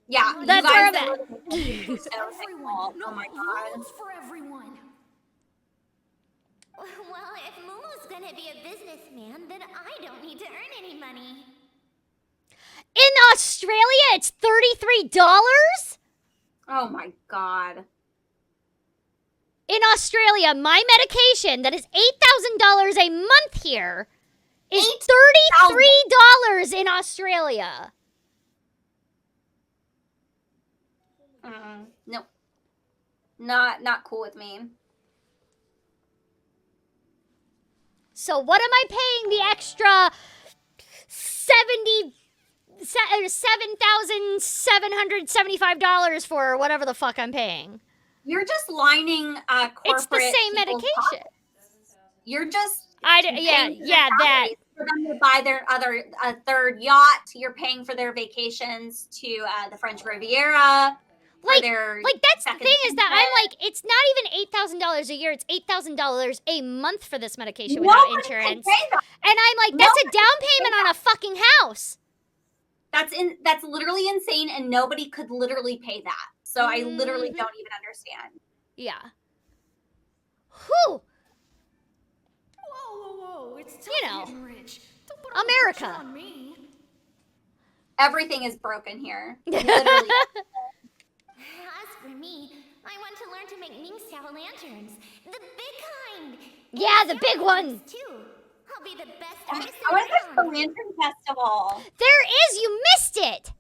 Speaker 2: Yeah,
Speaker 3: that's where I'm at.
Speaker 2: Oh my god.
Speaker 14: For everyone.
Speaker 10: Well, if Momo's gonna be a businessman, then I don't need to earn any money.
Speaker 3: In Australia, it's $33?
Speaker 2: Oh my god.
Speaker 3: In Australia, my medication that is $8,000 a month here is $33 in Australia.
Speaker 2: No. Not cool with me. So
Speaker 3: what am I paying the extra $70 $7,775 for whatever the fuck I'm paying.
Speaker 2: You're just lining corporate.
Speaker 3: It's the same
Speaker 2: people's
Speaker 3: medication.
Speaker 2: pockets. You're just
Speaker 3: yeah, that.
Speaker 2: For them to buy their third yacht, you're paying for their vacations to the French Riviera.
Speaker 3: Like that's the thing is that I'm like, it's not even $8,000 a year. It's $8,000 a month for this medication without insurance. And I'm like, that's a down payment on a fucking house.
Speaker 2: That's literally insane, and nobody could literally pay that. So I literally don't even understand.
Speaker 3: Yeah. Whew.
Speaker 14: Whoa! It's tough getting rich. Don't put
Speaker 3: America.
Speaker 14: all the pressure on me.
Speaker 2: Everything is broken here. Literally.
Speaker 10: As for me, I want to learn to make Mingxiao lanterns. The big kind.
Speaker 3: Yeah, the big one.
Speaker 10: Too. I'll be the best artist
Speaker 2: I want to go to the Lantern Festival.
Speaker 3: There is. You missed it.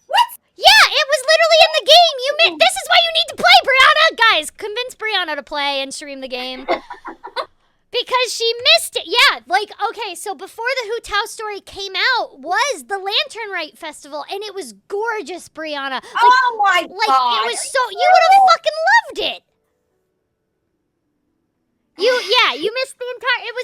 Speaker 2: What?
Speaker 3: Yeah, it was literally in the game. You missed. This is why you need to play, Brianna. Guys, convince Brianna to play and stream the game. Because she missed it. Yeah, like, okay, so before the Hutao story came out was the Lantern Rite Festival, and it was gorgeous, Brianna. Like,
Speaker 2: oh my god.
Speaker 3: It was so, you would have fucking loved it. You missed the entire, it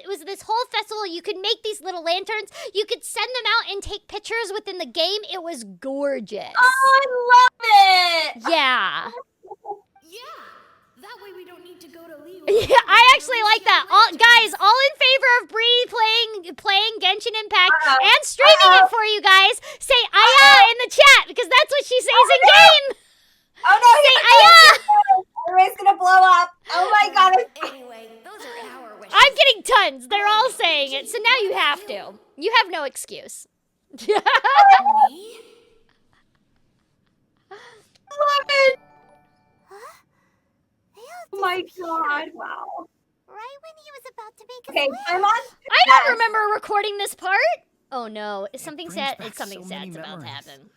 Speaker 3: was this whole festival. You could make these little lanterns. You could send them out and take pictures within the game. It was gorgeous.
Speaker 2: Oh, I love it.
Speaker 3: Yeah.
Speaker 14: Yeah. That way we don't need to go to Leo.
Speaker 3: Yeah, I actually like that. Guys, all in favor of Bree playing Genshin Impact and streaming it for you guys. Say "aya" in the chat because that's what she says in game.
Speaker 2: Oh no!
Speaker 3: Say "aya."
Speaker 2: Everybody's gonna blow up. Oh my god!
Speaker 14: Anyway, those are our wishes.
Speaker 3: I'm getting tons. They're all saying it, so now you have to. You have no excuse.
Speaker 14: Me?
Speaker 2: Love it. Oh my god! Wow.
Speaker 10: Right when he was about to make
Speaker 2: Okay, I'm on.
Speaker 3: I don't remember recording this part. Oh no, something sad. It's something sad's about to happen.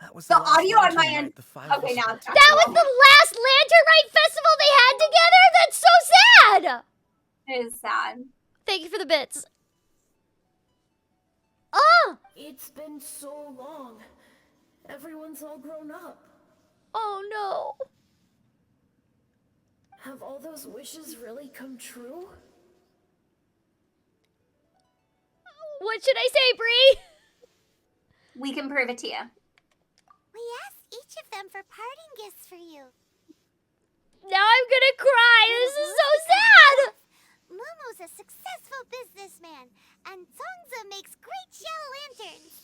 Speaker 4: That was
Speaker 2: the
Speaker 4: last
Speaker 2: audio on
Speaker 4: Lantern
Speaker 2: my
Speaker 4: Rite
Speaker 2: end.
Speaker 4: the five of
Speaker 2: Okay,
Speaker 4: us
Speaker 2: now
Speaker 4: went
Speaker 2: it's
Speaker 4: to.
Speaker 3: That was the last Lantern Rite festival they had together. That's so sad.
Speaker 2: It is sad.
Speaker 3: Thank you for the bits. Oh.
Speaker 1: It's been so long. Everyone's all grown up.
Speaker 3: Oh no.
Speaker 1: Have all those wishes really come true?
Speaker 3: What should I say, Bree?
Speaker 2: We can prove it to you.
Speaker 10: We asked each of them for parting gifts for you.
Speaker 3: Now I'm gonna cry. This is so sad.
Speaker 10: Momo's a successful businessman, and Zongza makes great shell lanterns.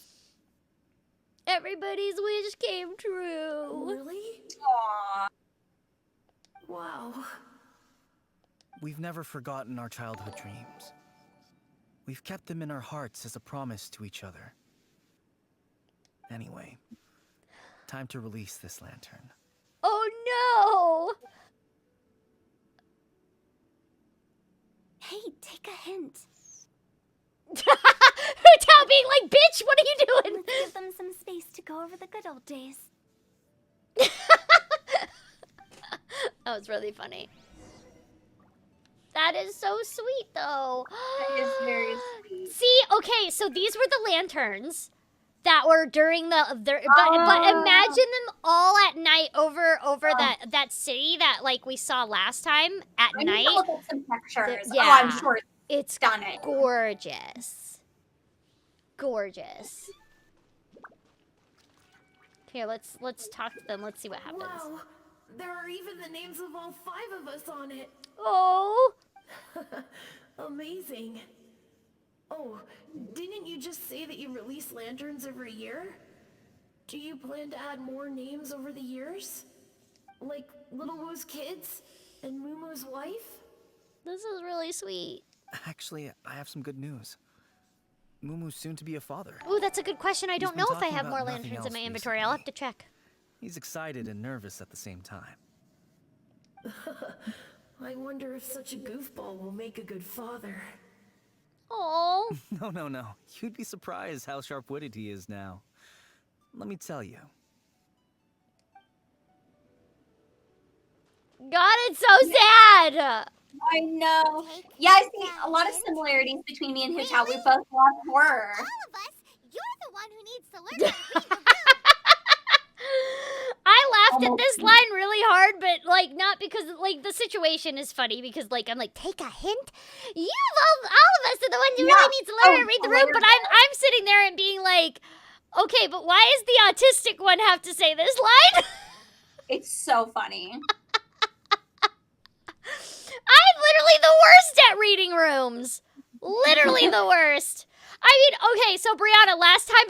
Speaker 3: Everybody's wish came true.
Speaker 1: Really?
Speaker 2: Aww.
Speaker 1: Wow.
Speaker 4: We've never forgotten our childhood dreams. We've kept them in our hearts as a promise to each other. Anyway, time to release this lantern.
Speaker 3: Oh no!
Speaker 5: Hey, take a hint.
Speaker 3: Hutao being like, bitch, what are you doing?
Speaker 5: Let's give them some space to go over the good old days.
Speaker 3: That was really funny. That is so sweet, though.
Speaker 2: That is very sweet.
Speaker 3: See, okay, so these were the lanterns that were during but imagine them all at night over that city that like we saw last time at
Speaker 2: I
Speaker 3: night.
Speaker 2: need to look at some pictures.
Speaker 3: Yeah.
Speaker 2: Oh, I'm sure
Speaker 3: it's
Speaker 2: stunning.
Speaker 3: Gorgeous. Gorgeous. Here, let's talk to them. Let's see what happens.
Speaker 1: Wow. There are even the names of all 5 of us on it.
Speaker 3: Oh.
Speaker 1: Amazing. Oh, didn't you just say that you release lanterns every year? Do you plan to add more names over the years? Like Little Woo's kids and Mumu's wife?
Speaker 3: This is really sweet.
Speaker 4: Actually, I have some good news. Mumu's soon to be a father.
Speaker 3: Ooh, that's a good question. I don't
Speaker 4: been
Speaker 3: know if I
Speaker 4: talking
Speaker 3: have
Speaker 4: about
Speaker 3: more
Speaker 4: nothing
Speaker 3: lanterns in
Speaker 4: else
Speaker 3: my inventory. I'll have to check.
Speaker 4: He's excited and nervous at the same time.
Speaker 1: I wonder if such a goofball will make a good father.
Speaker 3: Oh.
Speaker 4: No. You'd be surprised how sharp-witted he is now. Let me tell you.
Speaker 3: God, it's so sad.
Speaker 2: I know. Yeah, I see a lot of similarities between me and Hutao. We both love horror.
Speaker 10: All of us one who needs to learn how to read the
Speaker 3: I laughed at this line really hard, but like not because like the situation is funny because like I'm like, take a hint. You all of us are the ones who really need to learn how to read the room, but I'm sitting there and being like, okay, but why does the autistic one have to say this line?
Speaker 2: It's so funny.
Speaker 3: I'm literally the worst at reading rooms. Literally the worst. I mean, okay, so Brianna, last time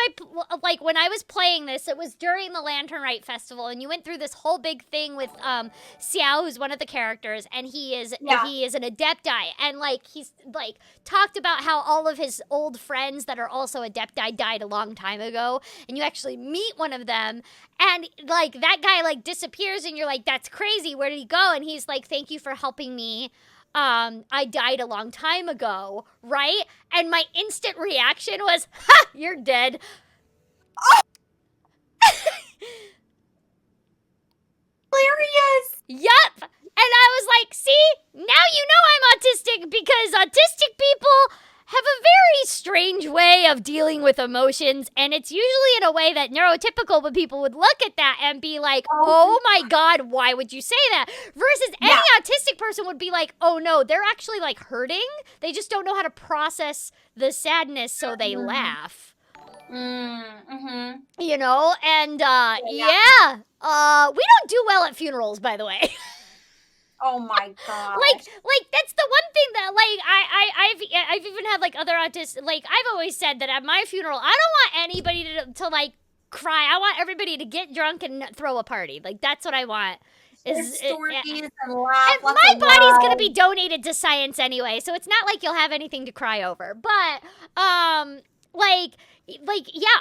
Speaker 3: when I was playing this, it was during the Lantern Rite Festival, and you went through this whole big thing with Xiao, who's one of the characters, and he is an Adepti, and like he's like talked about how all of his old friends that are also Adepti died a long time ago, and you actually meet one of them, and like that guy like disappears, and you're like, that's crazy. Where did he go? And he's like, thank you for helping me. I died a long time ago, right? And my instant reaction was, ha, you're dead.
Speaker 2: Hilarious.
Speaker 3: Yup. And I was like, see, now you know I'm autistic because autistic people have a very strange way of dealing with emotions, and it's usually in a way that neurotypical people would look at that and be like, oh my god, why would you say that? Versus any autistic person would be like, oh no, they're actually like hurting. They just don't know how to process the sadness, so they laugh. You know, and we don't do well at funerals, by the way.
Speaker 2: Oh my god!
Speaker 3: Like that's the one thing that like I've even had like other autists. Like I've always said that at my funeral, I don't want anybody to like cry. I want everybody to get drunk and throw a party. Like that's what I want.
Speaker 2: Stories and laugh.
Speaker 3: And my body's gonna be donated to science anyway, so it's not like you'll have anything to cry over. But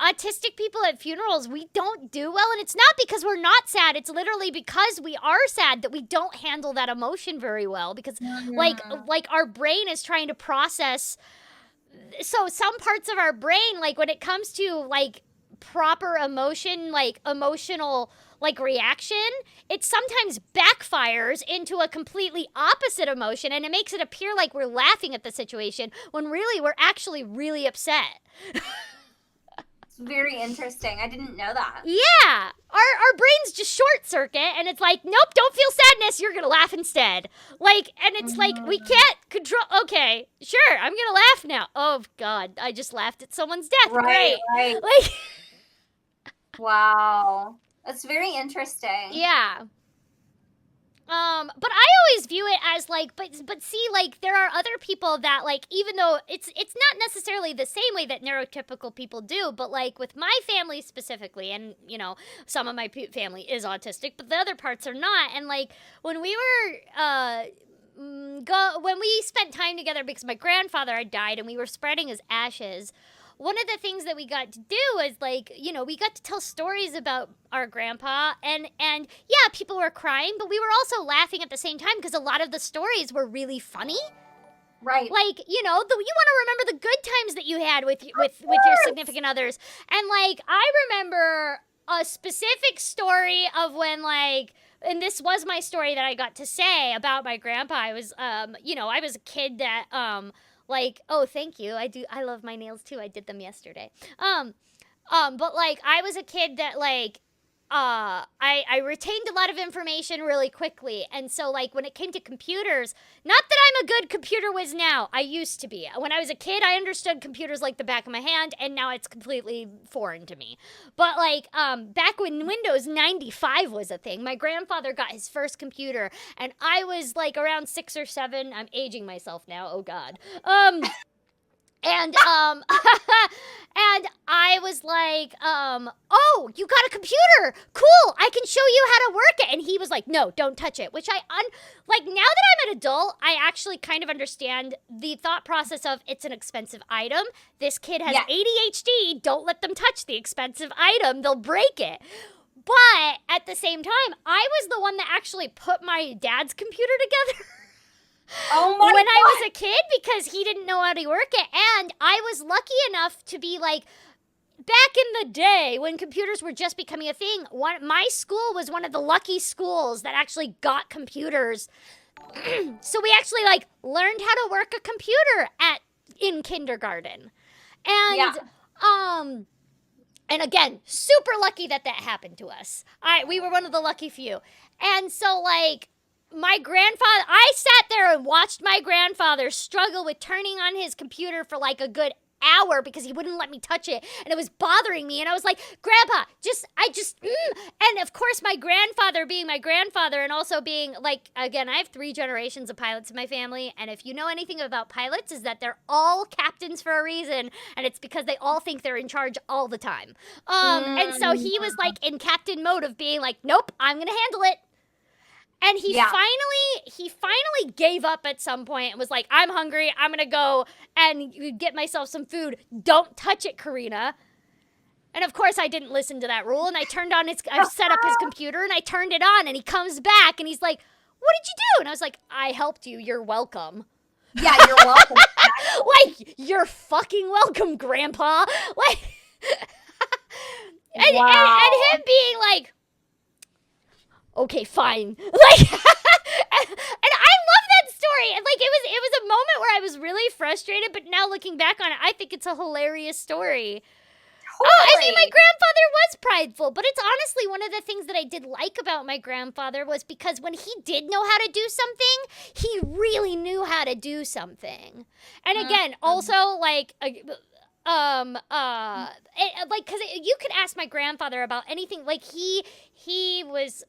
Speaker 3: autistic people at funerals, we don't do well, and it's not because we're not sad. It's literally because we are sad that we don't handle that emotion very well because like our brain is trying to process. So some parts of our brain, like when it comes to like proper emotion, like emotional like reaction, it sometimes backfires into a completely opposite emotion, and it makes it appear like we're laughing at the situation when really we're actually really upset.
Speaker 2: Very interesting. I didn't know that.
Speaker 3: Yeah. Our brains just short circuit, and it's like, nope, don't feel sadness. You're going to laugh instead. Like, and it's like, we can't control. Okay, sure, I'm going to laugh now. Oh, God, I just laughed at someone's death.
Speaker 2: Right.
Speaker 3: Like,
Speaker 2: wow. That's very interesting.
Speaker 3: Yeah. But I always view it as like, but see, like there are other people that like, even though it's not necessarily the same way that neurotypical people do, but like with my family specifically, and you know, some of my family is autistic, but the other parts are not. And like when we were, when we spent time together because my grandfather had died and we were spreading his ashes, one of the things that we got to do was like, you know, we got to tell stories about our grandpa, and yeah, people were crying, but we were also laughing at the same time because a lot of the stories were really funny.
Speaker 2: Right.
Speaker 3: Like, you know, you want to remember the good times that you had with your significant others. And like, I remember a specific story of when like, and this was my story that I got to say about my grandpa. I was, you know, I was a kid that, like, oh, thank you. I love my nails too. I did them yesterday. But like, I was a kid that like, I retained a lot of information really quickly. And so like when it came to computers, not that I'm a good computer whiz now, I used to be. When I was a kid, I understood computers like the back of my hand, and now it's completely foreign to me. But like, back when Windows 95 was a thing, my grandfather got his first computer, and I was like around 6 or 7. I'm aging myself now. Oh God. And and I was like, oh, you got a computer. Cool. I can show you how to work it. And he was like, no, don't touch it. Which like now that I'm an adult, I actually kind of understand the thought process of it's an expensive item. This kid has ADHD. Don't let them touch the expensive item. They'll break it. But at the same time, I was the one that actually put my dad's computer together.
Speaker 2: Oh my
Speaker 3: when
Speaker 2: God.
Speaker 3: I was a kid, because he didn't know how to work it. And I was lucky enough to be like, back in the day when computers were just becoming a thing, my school was one of the lucky schools that actually got computers. So we actually like learned how to work a computer in kindergarten. And And again, super lucky that happened to us. We were one of the lucky few. And so, like, my grandfather, I sat there and watched my grandfather struggle with turning on his computer for like a good hour because he wouldn't let me touch it, and it was bothering me, and I was like, Grandpa, and of course my grandfather being my grandfather, and also being like, again, I have 3 generations of pilots in my family, and if you know anything about pilots, is that they're all captains for a reason, and it's because they all think they're in charge all the time. And so he was like in captain mode of being like, nope, I'm gonna handle it. And he finally gave up at some point and was like, I'm hungry. I'm going to go and get myself some food. Don't touch it, Corina. And of course I didn't listen to that rule. And I set up his computer and I turned it on, and he comes back and he's like, what did you do? And I was like, I helped you. You're welcome.
Speaker 2: Yeah, you're welcome.
Speaker 3: Like, you're fucking welcome, Grandpa. Like, and him being like, okay, fine. Like, and I love that story. And like, it was a moment where I was really frustrated, but now looking back on it, I think it's a hilarious story.
Speaker 2: Totally.
Speaker 3: Oh, I mean, my grandfather was prideful, but it's honestly one of the things that I did like about my grandfather was because when he did know how to do something, he really knew how to do something. And again, also like because you could ask my grandfather about anything. Like he was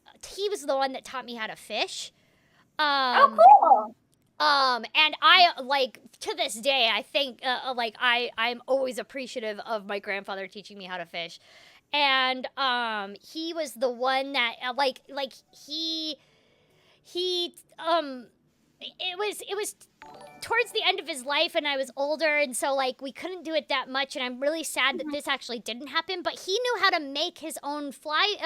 Speaker 3: the one that taught me how to fish.
Speaker 2: Oh, cool.
Speaker 3: And I, like, to this day, I think, I'm always appreciative of my grandfather teaching me how to fish. And, he was the one that, it was towards the end of his life, and I was older, and so, like, we couldn't do it that much, and I'm really sad that this actually didn't happen, but he knew how to make his own fly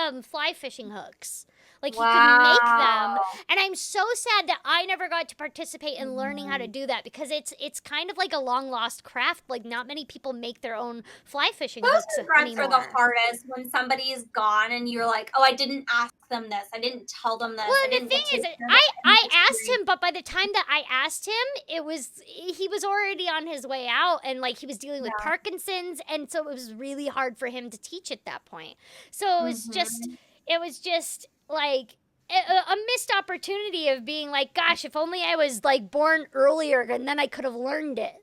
Speaker 3: fishing hooks. Like, he could make them, and I'm so sad that I never got to participate in learning how to do that, because it's kind of like a long-lost craft. Like, not many people make their own fly fishing hooks anymore.
Speaker 2: Those are the hardest, when somebody is gone, and you're like, oh, I didn't ask them this. I didn't tell them this.
Speaker 3: Well, the thing is, I asked him, but by the time that I asked him, he was already on his way out, and, like, he was dealing with Parkinson's, and so it was really hard for him to teach at that point. So it was just like a missed opportunity of being like, gosh, if only I was like born earlier, and then I could have learned it,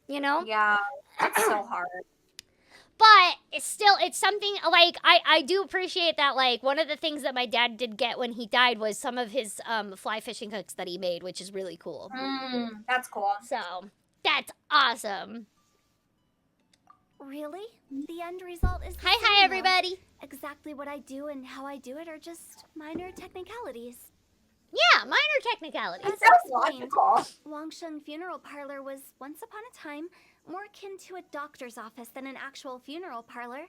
Speaker 3: you know?
Speaker 2: Yeah, that's so hard.
Speaker 3: But it's something, like, I do appreciate that, like, one of the things that my dad did get when he died was some of his fly fishing hooks that he made, which is really cool.
Speaker 2: That's cool.
Speaker 3: So, that's awesome.
Speaker 5: Really? The end result is the
Speaker 3: Hi,
Speaker 5: same,
Speaker 3: everybody.
Speaker 5: Exactly what I do and how I do it are just minor technicalities.
Speaker 3: Yeah, minor technicalities.
Speaker 5: As explained, Wangsheng Funeral Parlor was once upon a time more akin to a doctor's office than an actual funeral parlor.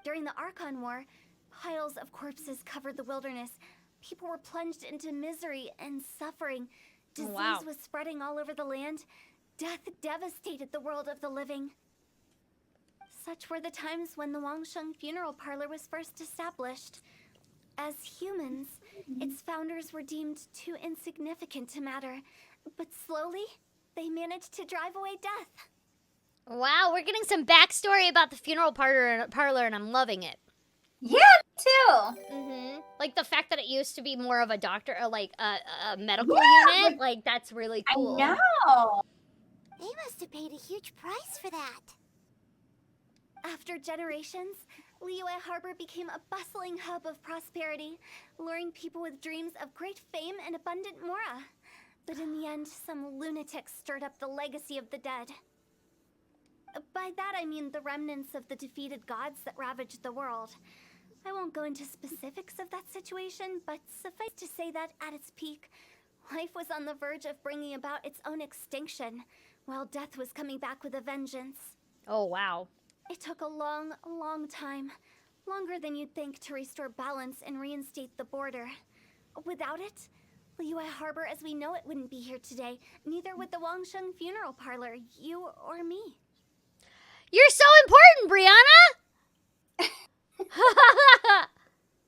Speaker 5: During the Archon War, piles of corpses covered the wilderness. People were plunged into misery and suffering. Disease was spreading all over the land. Death devastated the world of the living. Such were the times when the Wangsheng Funeral Parlor was first established. As humans, its founders were deemed too insignificant to matter, but slowly, they managed to drive away death.
Speaker 3: Wow, we're getting some backstory about the funeral parlor, and I'm loving it.
Speaker 2: Yeah, me too.
Speaker 3: Like the fact that it used to be more of a doctor, like a medical unit, like that's really cool.
Speaker 2: I know.
Speaker 10: They must have paid a huge price for that.
Speaker 5: After generations, Liyue Harbor became a bustling hub of prosperity, luring people with dreams of great fame and abundant mora. But in the end, some lunatics stirred up the legacy of the dead. By that I mean the remnants of the defeated gods that ravaged the world. I won't go into specifics of that situation, but suffice to say that at its peak, life was on the verge of bringing about its own extinction, while death was coming back with a vengeance.
Speaker 3: Oh, wow.
Speaker 5: It took a long, long time, longer than you'd think, to restore balance and reinstate the border. Without it, Liyue Harbor as we know it wouldn't be here today, neither would the Wangsheng Funeral Parlor, you or me.
Speaker 3: You're so important, Brianna!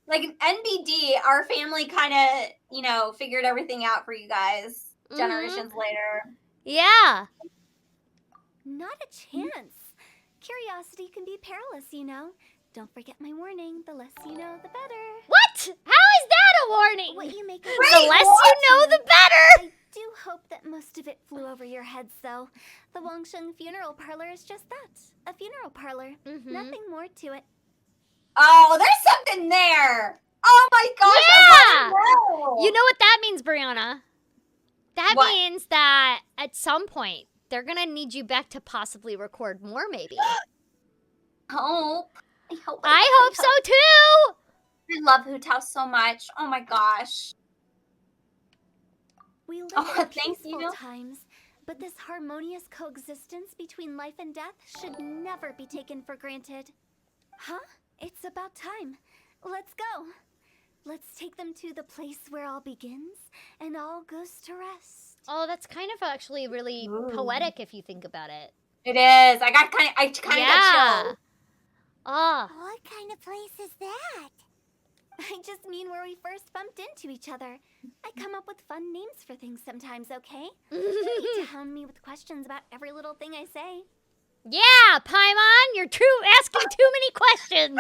Speaker 2: Like NBD, our family kind of, figured everything out for you guys generations later.
Speaker 3: Yeah.
Speaker 5: Not a chance. Curiosity can be perilous, Don't forget my warning. The less you know, the better.
Speaker 3: What? How is that a warning?
Speaker 5: What you make of
Speaker 3: The less you know, the better.
Speaker 5: I do hope that most of it flew over your heads, though. The Wangsheng Funeral Parlor is just that. A funeral parlor. Nothing more to it.
Speaker 2: Oh, there's something there. Oh my gosh.
Speaker 3: Yeah.
Speaker 2: I
Speaker 3: You know what that means, Brianna? That means that at some point, they're going to need you back to possibly record more, maybe.
Speaker 2: Hope.
Speaker 3: I hope so, too.
Speaker 2: I love Hutao so much. Oh my gosh.
Speaker 5: We live
Speaker 2: Oh,
Speaker 5: in
Speaker 2: thank
Speaker 5: peaceful
Speaker 2: you.
Speaker 5: times, but this harmonious coexistence between life and death should never be taken for granted. Huh? It's about time. Let's go. Let's take them to the place where all begins and all goes to rest.
Speaker 3: Oh, that's kind of actually really poetic if you think about it.
Speaker 2: It is. I kind of got chills.
Speaker 3: Oh.
Speaker 10: What kind of place is that?
Speaker 5: I just mean where we first bumped into each other. I come up with fun names for things sometimes, okay? You don't need to hound me with questions about every little thing I say.
Speaker 3: Yeah, Paimon, you're asking too many questions.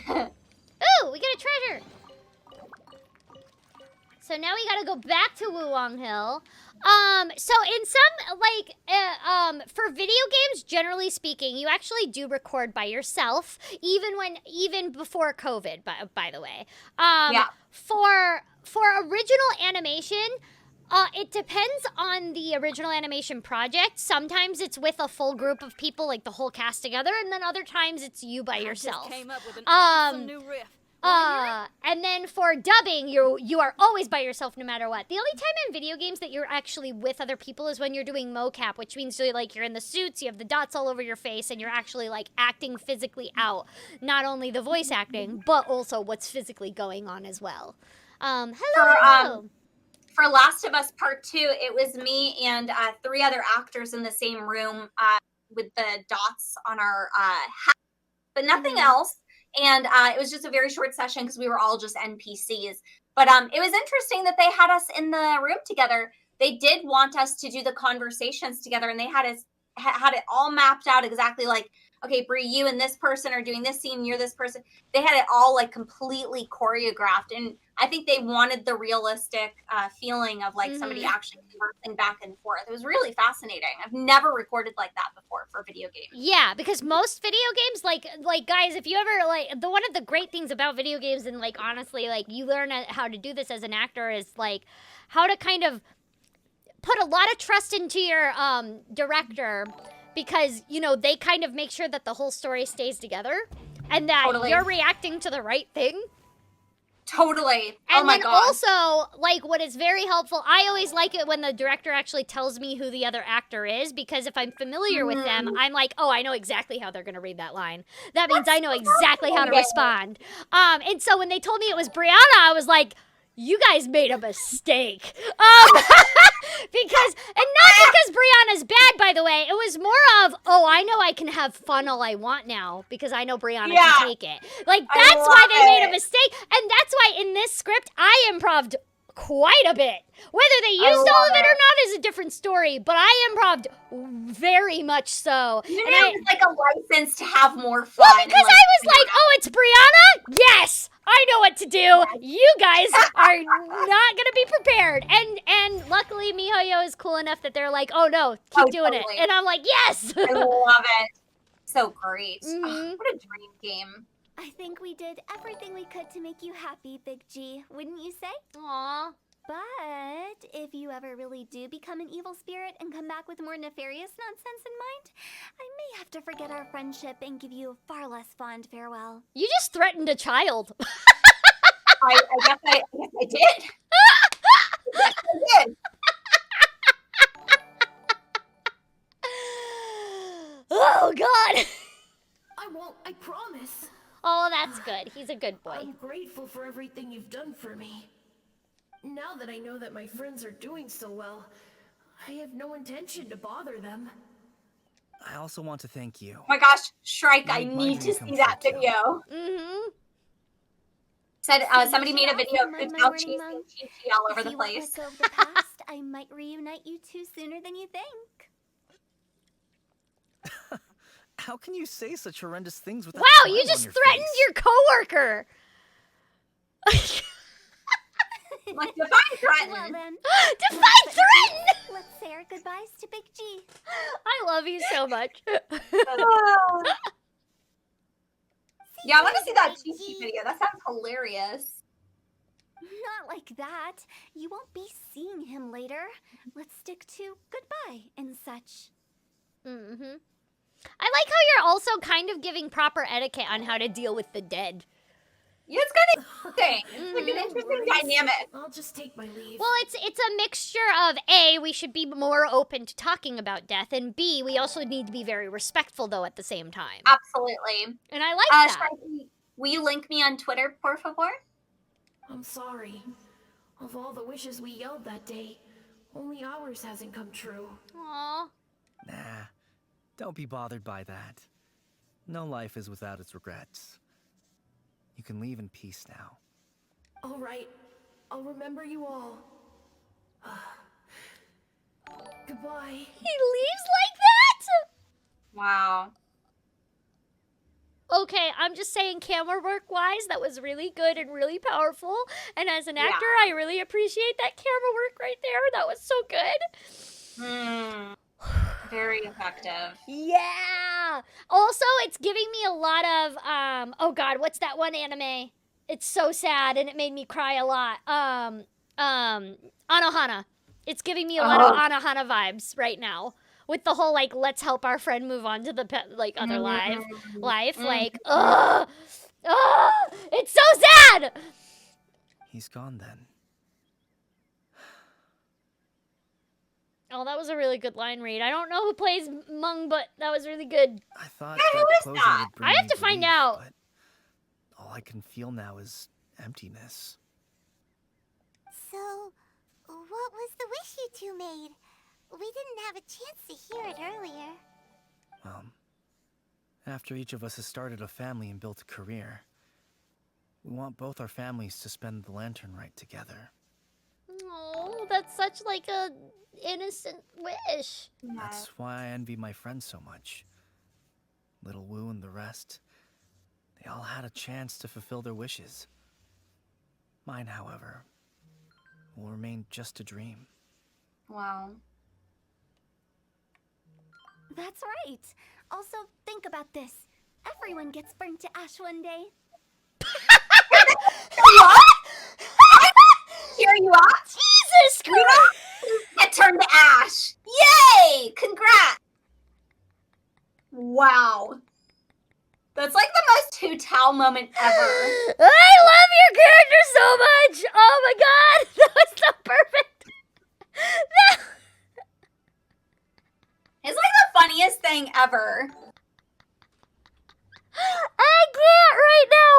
Speaker 3: Ooh, we get a treasure. So now we gotta go back to Wuwang Hill. So in some, for video games, generally speaking, you actually do record by yourself, even before COVID, by the way.
Speaker 2: Yeah.
Speaker 3: For original animation, it depends on the original animation project. Sometimes it's with a full group of people, like the whole cast together, and then other times it's you by yourself.
Speaker 8: Just came up with an awesome new riff.
Speaker 3: And then for dubbing, you are always by yourself no matter what. The only time in video games that you're actually with other people is when you're doing mocap, which means you're in the suits, you have the dots all over your face, and you're actually like acting physically out. Not only the voice acting, but also what's physically going on as well. Hello.
Speaker 2: For Last of Us Part 2, it was me and 3 other actors in the same room with the dots on our hats, but nothing else. And it was just a very short session because we were all just NPCs. But it was interesting that they had us in the room together. They did want us to do the conversations together, and they had it all mapped out exactly like, okay, Brie, you and this person are doing this scene, you're this person. They had it all like completely choreographed, and I think they wanted the realistic feeling of like somebody actually conversing back and forth. It was really fascinating. I've never recorded like that before for video games.
Speaker 3: Yeah, because most video games, like guys, if you ever one of the great things about video games, and like honestly, like you learn how to do this as an actor, is like how to kind of put a lot of trust into your director, because they kind of make sure that the whole story stays together and that you're reacting to the right thing.
Speaker 2: Totally.
Speaker 3: And
Speaker 2: oh my
Speaker 3: then
Speaker 2: God.
Speaker 3: also, like, what is very helpful, I always like it when the director actually tells me who the other actor is, because if I'm familiar with them, I'm like, oh, I know exactly how they're going to read that line. That means I know exactly how to respond. And so when they told me it was Brianna, I was like, you guys made a mistake. And not because Brianna's bad, by the way. It was more of, I know I can have fun all I want now because I know Brianna can take it. Like, that's why they made a mistake. And that's why in this script, I improv'd quite a bit. Whether they used all of it or not is a different story, but I improv'd very much so.
Speaker 2: You know, it was like a license to have more fun.
Speaker 3: Well, because I was like, it's Brianna? Yes! I know what to do. You guys are not gonna be prepared. And luckily MiHoYo is cool enough that they're like, oh no, keep doing it. And I'm like, yes!
Speaker 2: I love it. So great.
Speaker 3: Mm-hmm.
Speaker 2: What a dream game.
Speaker 5: I think we did everything we could to make you happy, Big G, wouldn't you say?
Speaker 3: Aww.
Speaker 5: But if you ever really do become an evil spirit and come back with more nefarious nonsense in mind, I may have to forget our friendship and give you a far less fond farewell.
Speaker 3: You just threatened a child.
Speaker 2: I guess I did. Yes, I did.
Speaker 3: Oh, God.
Speaker 1: I won't, I promise.
Speaker 3: Oh, that's good. He's a good boy.
Speaker 1: I'm grateful for everything you've done for me. Now that I know that my friends are doing so well, I have no intention to bother them.
Speaker 4: I also want to thank you.
Speaker 2: Oh my gosh, Shrike, I
Speaker 4: My
Speaker 2: need to
Speaker 4: dream
Speaker 2: see
Speaker 4: comes
Speaker 2: that
Speaker 4: true, too.
Speaker 2: video.
Speaker 3: Mm-hmm.
Speaker 2: Said somebody made a video of Hutao chasing Chi-Chi all over
Speaker 5: If
Speaker 2: the
Speaker 5: you
Speaker 2: place.
Speaker 5: let go of the past, I might reunite you two sooner than you think.
Speaker 4: How can you say such horrendous things with that
Speaker 3: Wow,
Speaker 4: smile
Speaker 3: you
Speaker 4: on
Speaker 3: just
Speaker 4: your
Speaker 3: threatened
Speaker 4: face?
Speaker 3: your coworker.
Speaker 2: Like, define threaten.
Speaker 5: Well then,
Speaker 3: Define threaten!
Speaker 5: let's say our goodbyes to Big G.
Speaker 3: I love you so much.
Speaker 2: Yeah, I want to see that cheeky video. That sounds hilarious.
Speaker 5: Not like that. You won't be seeing him later. Let's stick to goodbye and such.
Speaker 3: Mm-hmm. I like how you're also kind of giving proper etiquette on how to deal with the dead.
Speaker 2: Yeah, it's kind of interesting. It's like an interesting dynamic.
Speaker 1: I'll just take my leave.
Speaker 3: Well, it's a mixture of A, we should be more open to talking about death, and B, we also need to be very respectful, though, at the same time.
Speaker 2: Absolutely.
Speaker 3: And I like that.
Speaker 2: Shai, will you link me on Twitter, por favor?
Speaker 1: I'm sorry. Of all the wishes we yelled that day, only ours hasn't come true.
Speaker 3: Aww.
Speaker 4: Nah, don't be bothered by that. No life is without its regrets. You can leave in peace now.
Speaker 1: All right. I'll remember you all. Goodbye.
Speaker 3: He leaves like that?
Speaker 2: Wow.
Speaker 3: Okay, I'm just saying, camera work-wise, that was really good and really powerful. And as an actor, I really appreciate that camera work right there. That was so good.
Speaker 2: Very effective.
Speaker 3: Yeah. Also, it's giving me a lot of oh god, what's that one anime? It's so sad and it made me cry a lot. Anohana. It's giving me a lot of Anohana vibes right now. With the whole like let's help our friend move on to the other life. Like it's so sad.
Speaker 4: He's gone then.
Speaker 3: Oh, that was a really good line read. I don't know who plays Mung, but that was really good.
Speaker 4: I thought
Speaker 2: who
Speaker 4: that
Speaker 2: is
Speaker 4: closure
Speaker 2: that?
Speaker 4: would bring
Speaker 3: I have
Speaker 4: me
Speaker 3: to find
Speaker 4: relief,
Speaker 3: out.
Speaker 4: But all I can feel now is emptiness.
Speaker 10: So, what was the wish you two made? We didn't have a chance to hear it earlier.
Speaker 4: Well, after each of us has started a family and built a career, we want both our families to spend the lantern rite together.
Speaker 3: Oh, that's such like a innocent wish.
Speaker 4: That's why I envy my friends so much. Little Wu and the rest, they all had a chance to fulfill their wishes. Mine, however, will remain just a dream.
Speaker 2: Wow.
Speaker 5: That's right. Also, think about this. Everyone gets burnt to ash one day.
Speaker 2: What? Cheer you up?
Speaker 3: Jesus Christ!
Speaker 2: Get turned to ash. Yay! Congrats. Wow. That's like the most Hutao moment ever.
Speaker 3: I love your character so much! Oh my god! That was so perfect!
Speaker 2: It's like the funniest thing ever.
Speaker 3: I can't right now!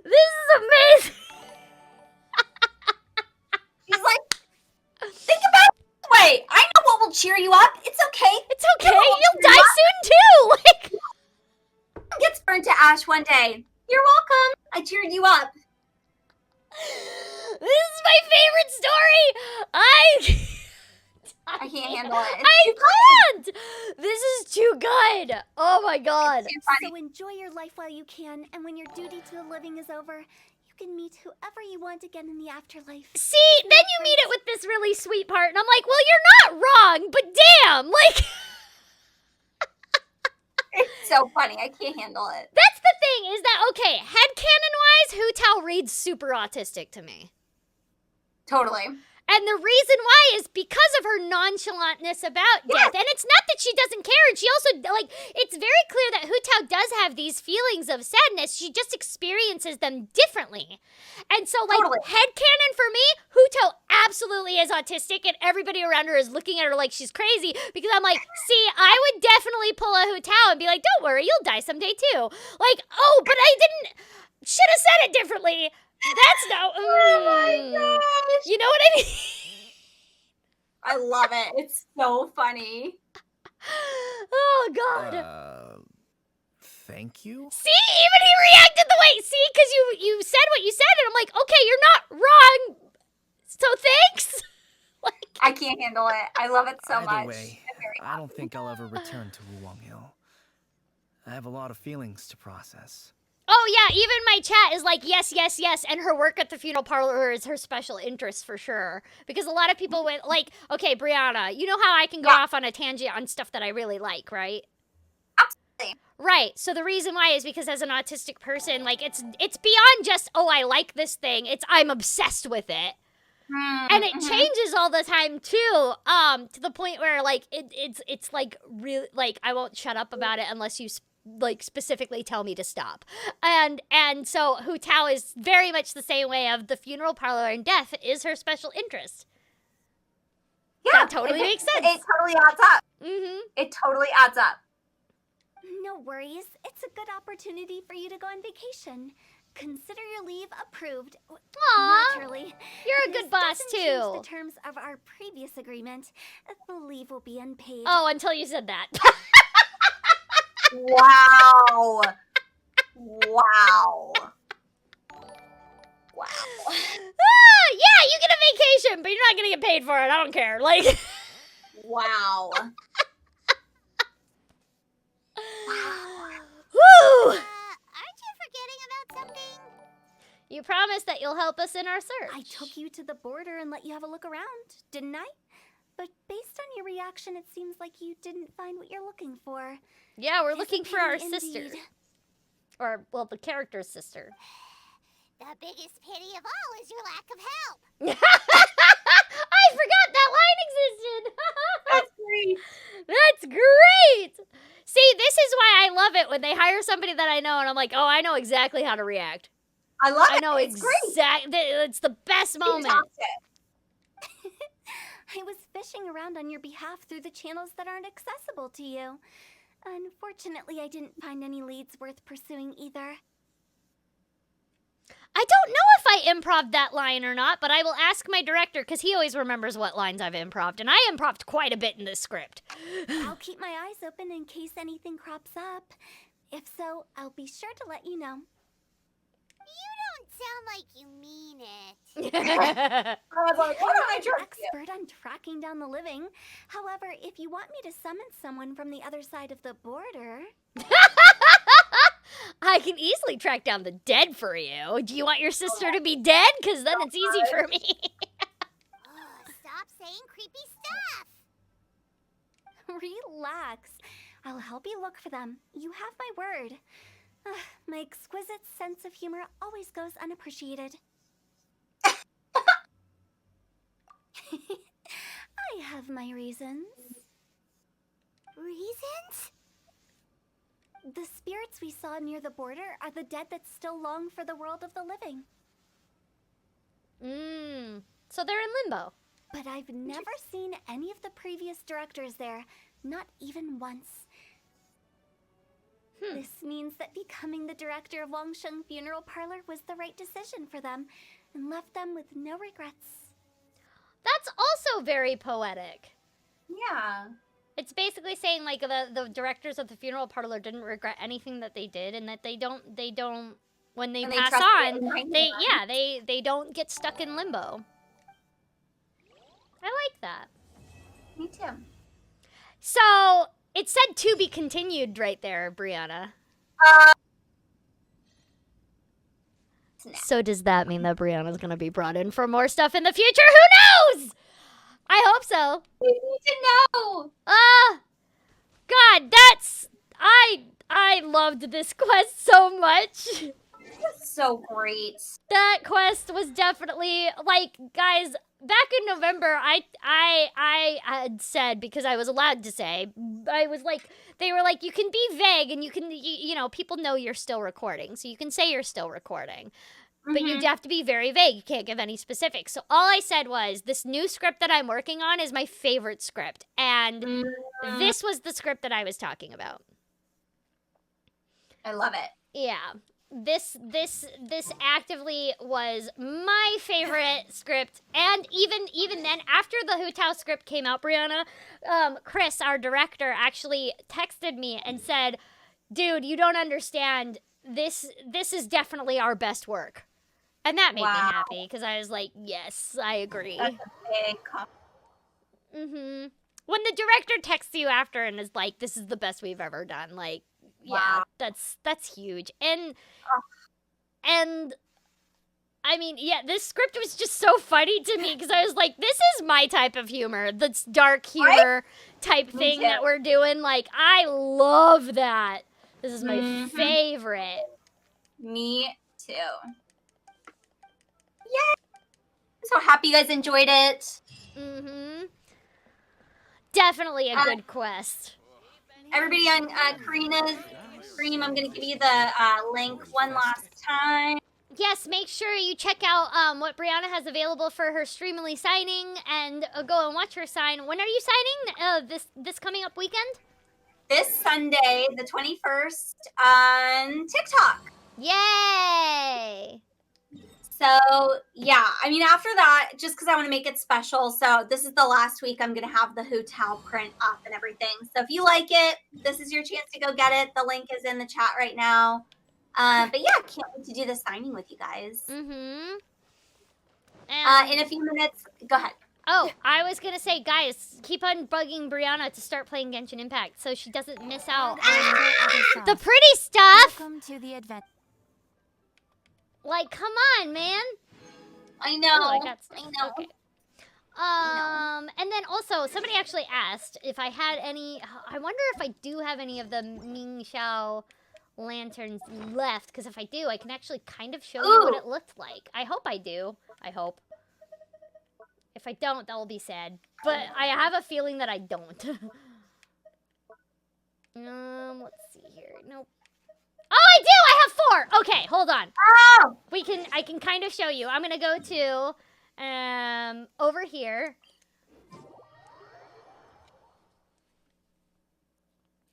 Speaker 3: This is amazing!
Speaker 2: He's like, think about it this way. I know what will cheer you up. It's okay.
Speaker 3: It's okay, you'll die soon too! Like,
Speaker 2: gets burnt to ash one day. You're welcome. I cheered you up.
Speaker 3: this is my favorite story!
Speaker 2: I can't handle it.
Speaker 3: I can't! This is too good! Oh my god.
Speaker 5: So enjoy your life while you can, and when your duty to the living is over, you can meet whoever you want again in the afterlife.
Speaker 3: See, then you meet it with this really sweet part, and I'm like, well, you're not wrong, but damn! Like...
Speaker 2: It's so funny. I can't handle it.
Speaker 3: That's the thing, is that, okay, headcanon-wise, Hutao reads super autistic to me.
Speaker 2: Totally.
Speaker 3: And the reason why is because of her nonchalantness about death. And it's not that she doesn't care. And she also, like, it's very clear that Hutao does have these feelings of sadness. She just experiences them differently. And so, like, headcanon for me, Hutao absolutely is autistic. And everybody around her is looking at her like she's crazy. Because I'm like, see, I would definitely pull a Hutao and be like, don't worry, you'll die someday too. Like, oh, but I didn't, should have said it differently. That's no.
Speaker 2: Oh my gosh.
Speaker 3: You know what I mean?
Speaker 2: I love it. It's so funny.
Speaker 3: Oh god.
Speaker 4: Thank you?
Speaker 3: See, even he reacted the way. See, because you said what you said, and I'm like, okay, you're not wrong. So thanks.
Speaker 2: Like, I can't handle it. I love it so much.
Speaker 4: Either way, I don't think I'll ever return to Wuwang Hill. I have a lot of feelings to process.
Speaker 3: Oh yeah, even my chat is like, yes, yes, yes, and her work at the funeral parlor is her special interest for sure. Because a lot of people went like, okay, Brianna, you know how I can go off on a tangent on stuff that I really like, right?
Speaker 2: Absolutely.
Speaker 3: Right. So the reason why is because as an autistic person, like it's beyond just, oh, I like this thing. It's I'm obsessed with it. And it changes all the time too, to the point where like it's like really like I won't shut up about it unless you like specifically tell me to stop. And so Hutao is very much the same way of the funeral parlor and death is her special interest. Yeah, that totally makes sense.
Speaker 2: It totally adds up. It totally adds up.
Speaker 5: No worries. It's a good opportunity for you to go on vacation. Consider your leave approved.
Speaker 3: Aww,
Speaker 5: naturally.
Speaker 3: You're a good boss
Speaker 5: doesn't
Speaker 3: too.
Speaker 5: Change the terms of our previous agreement. The leave will be unpaid.
Speaker 3: Oh, until you said that.
Speaker 2: Wow. Wow. Wow.
Speaker 3: Yeah, you get a vacation, but you're not gonna get paid for it. I don't care. Like.
Speaker 2: Wow.
Speaker 3: Woo!
Speaker 10: Aren't you forgetting about something?
Speaker 3: You promised that you'll help us in our search.
Speaker 5: I took you to the border and let you have a look around, didn't I? But based on your reaction, it seems like you didn't find what you're looking for.
Speaker 3: Yeah, we're looking for our
Speaker 5: Indeed.
Speaker 3: sister. Or, well, the character's sister.
Speaker 10: The biggest pity of all is your lack of help.
Speaker 3: I forgot that line existed.
Speaker 2: That's great.
Speaker 3: That's great. See, this is why I love it when they hire somebody that I know and I'm like, oh, I know exactly how to react.
Speaker 2: I love it.
Speaker 3: I know
Speaker 2: It's great.
Speaker 3: exactly. It's the best moment.
Speaker 5: I was fishing around on your behalf through the channels that aren't accessible to you. Unfortunately, I didn't find any leads worth pursuing either.
Speaker 3: I don't know if I improv'd that line or not, but I will ask my director because he always remembers what lines I've improv'd, and I improv'd quite a bit in this script.
Speaker 5: I'll keep my eyes open in case anything crops up. If so, I'll be sure to let you know.
Speaker 10: You don't sound like you mean it.
Speaker 2: I was like, what am I
Speaker 5: I'm
Speaker 2: trying
Speaker 5: an
Speaker 2: to do?
Speaker 5: expert on tracking down the living. However, if you want me to summon someone from the other side of the border...
Speaker 3: I can easily track down the dead for you. Do you want your sister to be dead? Because then it's easy for me.
Speaker 10: Stop saying creepy stuff.
Speaker 5: Relax. I'll help you look for them. You have my word. My exquisite sense of humor always goes unappreciated. I have my reasons.
Speaker 10: Reasons?
Speaker 5: The spirits we saw near the border are the dead that still long for the world of the living.
Speaker 3: So they're in limbo.
Speaker 5: But I've never seen any of the previous directors there, not even once. This means that becoming the director of Wangsheng Funeral Parlor was the right decision for them, and left them with no regrets.
Speaker 3: That's also very poetic.
Speaker 2: Yeah.
Speaker 3: It's basically saying like the directors of the funeral parlor didn't regret anything that they did, and that they don't when they pass on, they don't get stuck in limbo. I like that.
Speaker 2: Me too.
Speaker 3: So it said to be continued right there, Brianna. So does that mean that Brianna's gonna be brought in for more stuff in the future? Who knows? I hope so.
Speaker 2: We need to know.
Speaker 3: God, I loved this quest so much.
Speaker 2: So great.
Speaker 3: That quest was definitely like, guys, back in November, I had said, because I was allowed to say, I was like, they were like, you can be vague and you can, you know, people know you're still recording, so you can say you're still recording. But you have to be very vague. You can't give any specifics. So all I said was, this new script that I'm working on is my favorite script. And this was the script that I was talking about.
Speaker 2: I love it.
Speaker 3: Yeah. This actively was my favorite script. And even then, after the Hutao script came out, Brianna, Chris, our director, actually texted me and said, dude, you don't understand. This is definitely our best work. And that made me happy, because I was like, yes, I agree.
Speaker 2: That's a big
Speaker 3: When the director texts you after and is like, this is the best we've ever done, like, Yeah, that's huge. And I mean, yeah, this script was just so funny to me because I was like, this is my type of humor. That's dark humor type thing that we're doing. Like, I love that. This is my favorite.
Speaker 2: Me too. Yay! I'm so happy you guys enjoyed it.
Speaker 3: Definitely a good quest.
Speaker 2: Everybody on Corina's stream, I'm going to give you the link one last time.
Speaker 3: Yes, make sure you check out what Brianna has available for her Streamily signing and go and watch her sign. When are you signing? This coming up weekend?
Speaker 2: This Sunday, the 21st, on TikTok.
Speaker 3: Yay!
Speaker 2: So, yeah, I mean, after that, just because I want to make it special, so this is the last week I'm going to have the Hutao print up and everything. So if you like it, this is your chance to go get it. The link is in the chat right now. But yeah, can't wait to do the signing with you guys. In a few minutes, go ahead.
Speaker 3: Oh, I was going to say, guys, keep on bugging Brianna to start playing Genshin Impact so she doesn't miss out on the pretty stuff.
Speaker 8: Welcome to the adventure.
Speaker 3: Like, come on, man.
Speaker 2: I know.
Speaker 3: Ooh, I got stuff.
Speaker 2: I know.
Speaker 3: Okay. And then also, somebody actually asked if I had any... I wonder if I do have any of the Ming Xiao lanterns left, because if I do, I can actually kind of show you what it looked like. I hope I do. I hope. If I don't, that will be sad. But I have a feeling that I don't. Let's see here. Nope. Oh, I do! I have 4! Okay, hold on.
Speaker 2: Oh!
Speaker 3: I can kind of show you. I'm gonna go to over here.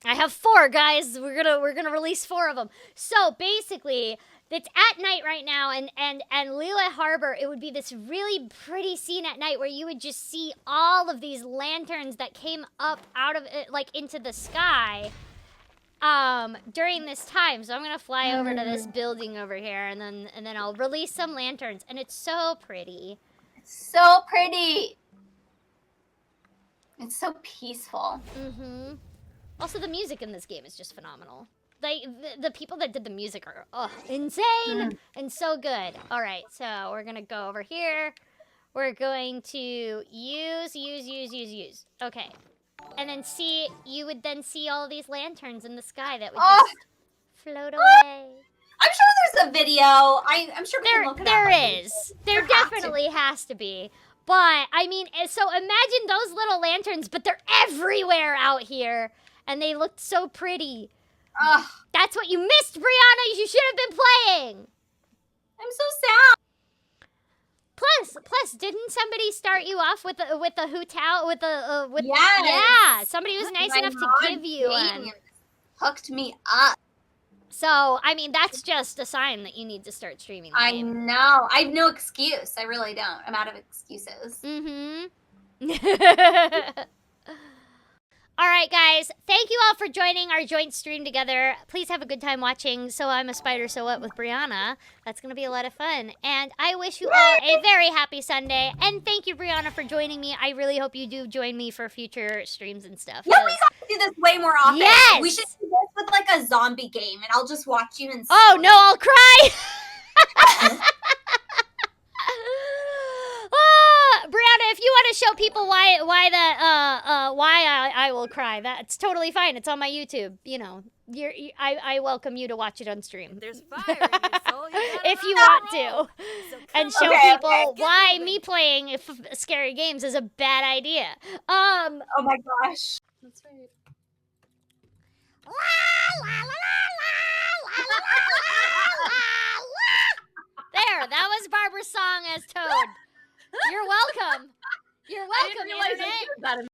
Speaker 3: I have 4, guys. We're gonna release 4 of them. So basically, it's at night right now, and Liyue Harbor, it would be this really pretty scene at night where you would just see all of these lanterns that came up out of it, like into the sky. During this time, so I'm gonna fly over to this building over here, and then I'll release some lanterns, and it's so pretty.
Speaker 2: It's so pretty. It's so peaceful.
Speaker 3: Also, the music in this game is just phenomenal. The people that did the music are insane and so good. All right, so we're gonna go over here. We're going to use. Okay. And then you would then see all of these lanterns in the sky that would just float away.
Speaker 2: I'm sure there's a video. I'm sure we can look it up.
Speaker 3: There is. There definitely has to be. But, I mean, so imagine those little lanterns, but they're everywhere out here. And they looked so pretty. That's what you missed, Brianna. You should have been playing.
Speaker 2: I'm so sad.
Speaker 3: Plus, didn't somebody start you off with the Hutao
Speaker 2: yes.
Speaker 3: Yeah, somebody was nice enough to give you one.
Speaker 2: Hooked me up.
Speaker 3: So, I mean, that's just a sign that you need to start streaming the game.
Speaker 2: I know. I have no excuse. I really don't. I'm out of excuses.
Speaker 3: All right, guys. Thank you all for joining our joint stream together. Please have a good time watching So I'm a Spider, So What with Brianna. That's going to be a lot of fun. And I wish you all a very happy Sunday. And thank you, Brianna, for joining me. I really hope you do join me for future streams and stuff.
Speaker 2: Yeah, we have to do this way more often.
Speaker 3: Yes!
Speaker 2: We should do this with like a zombie game, and I'll just watch you and
Speaker 3: Oh, no, I'll cry! Brianna, if you want to show people why I will cry, that's totally fine. It's on my YouTube. You know, I welcome you to watch it on stream.
Speaker 8: There's fire in your soul.
Speaker 3: If you want to, and show people why me playing scary games is a bad idea.
Speaker 2: Oh my gosh. That's right.
Speaker 3: There, that was Barbara's song as Toad. You're welcome. You're welcome,
Speaker 2: I didn't realize
Speaker 3: Internet.
Speaker 2: I did that in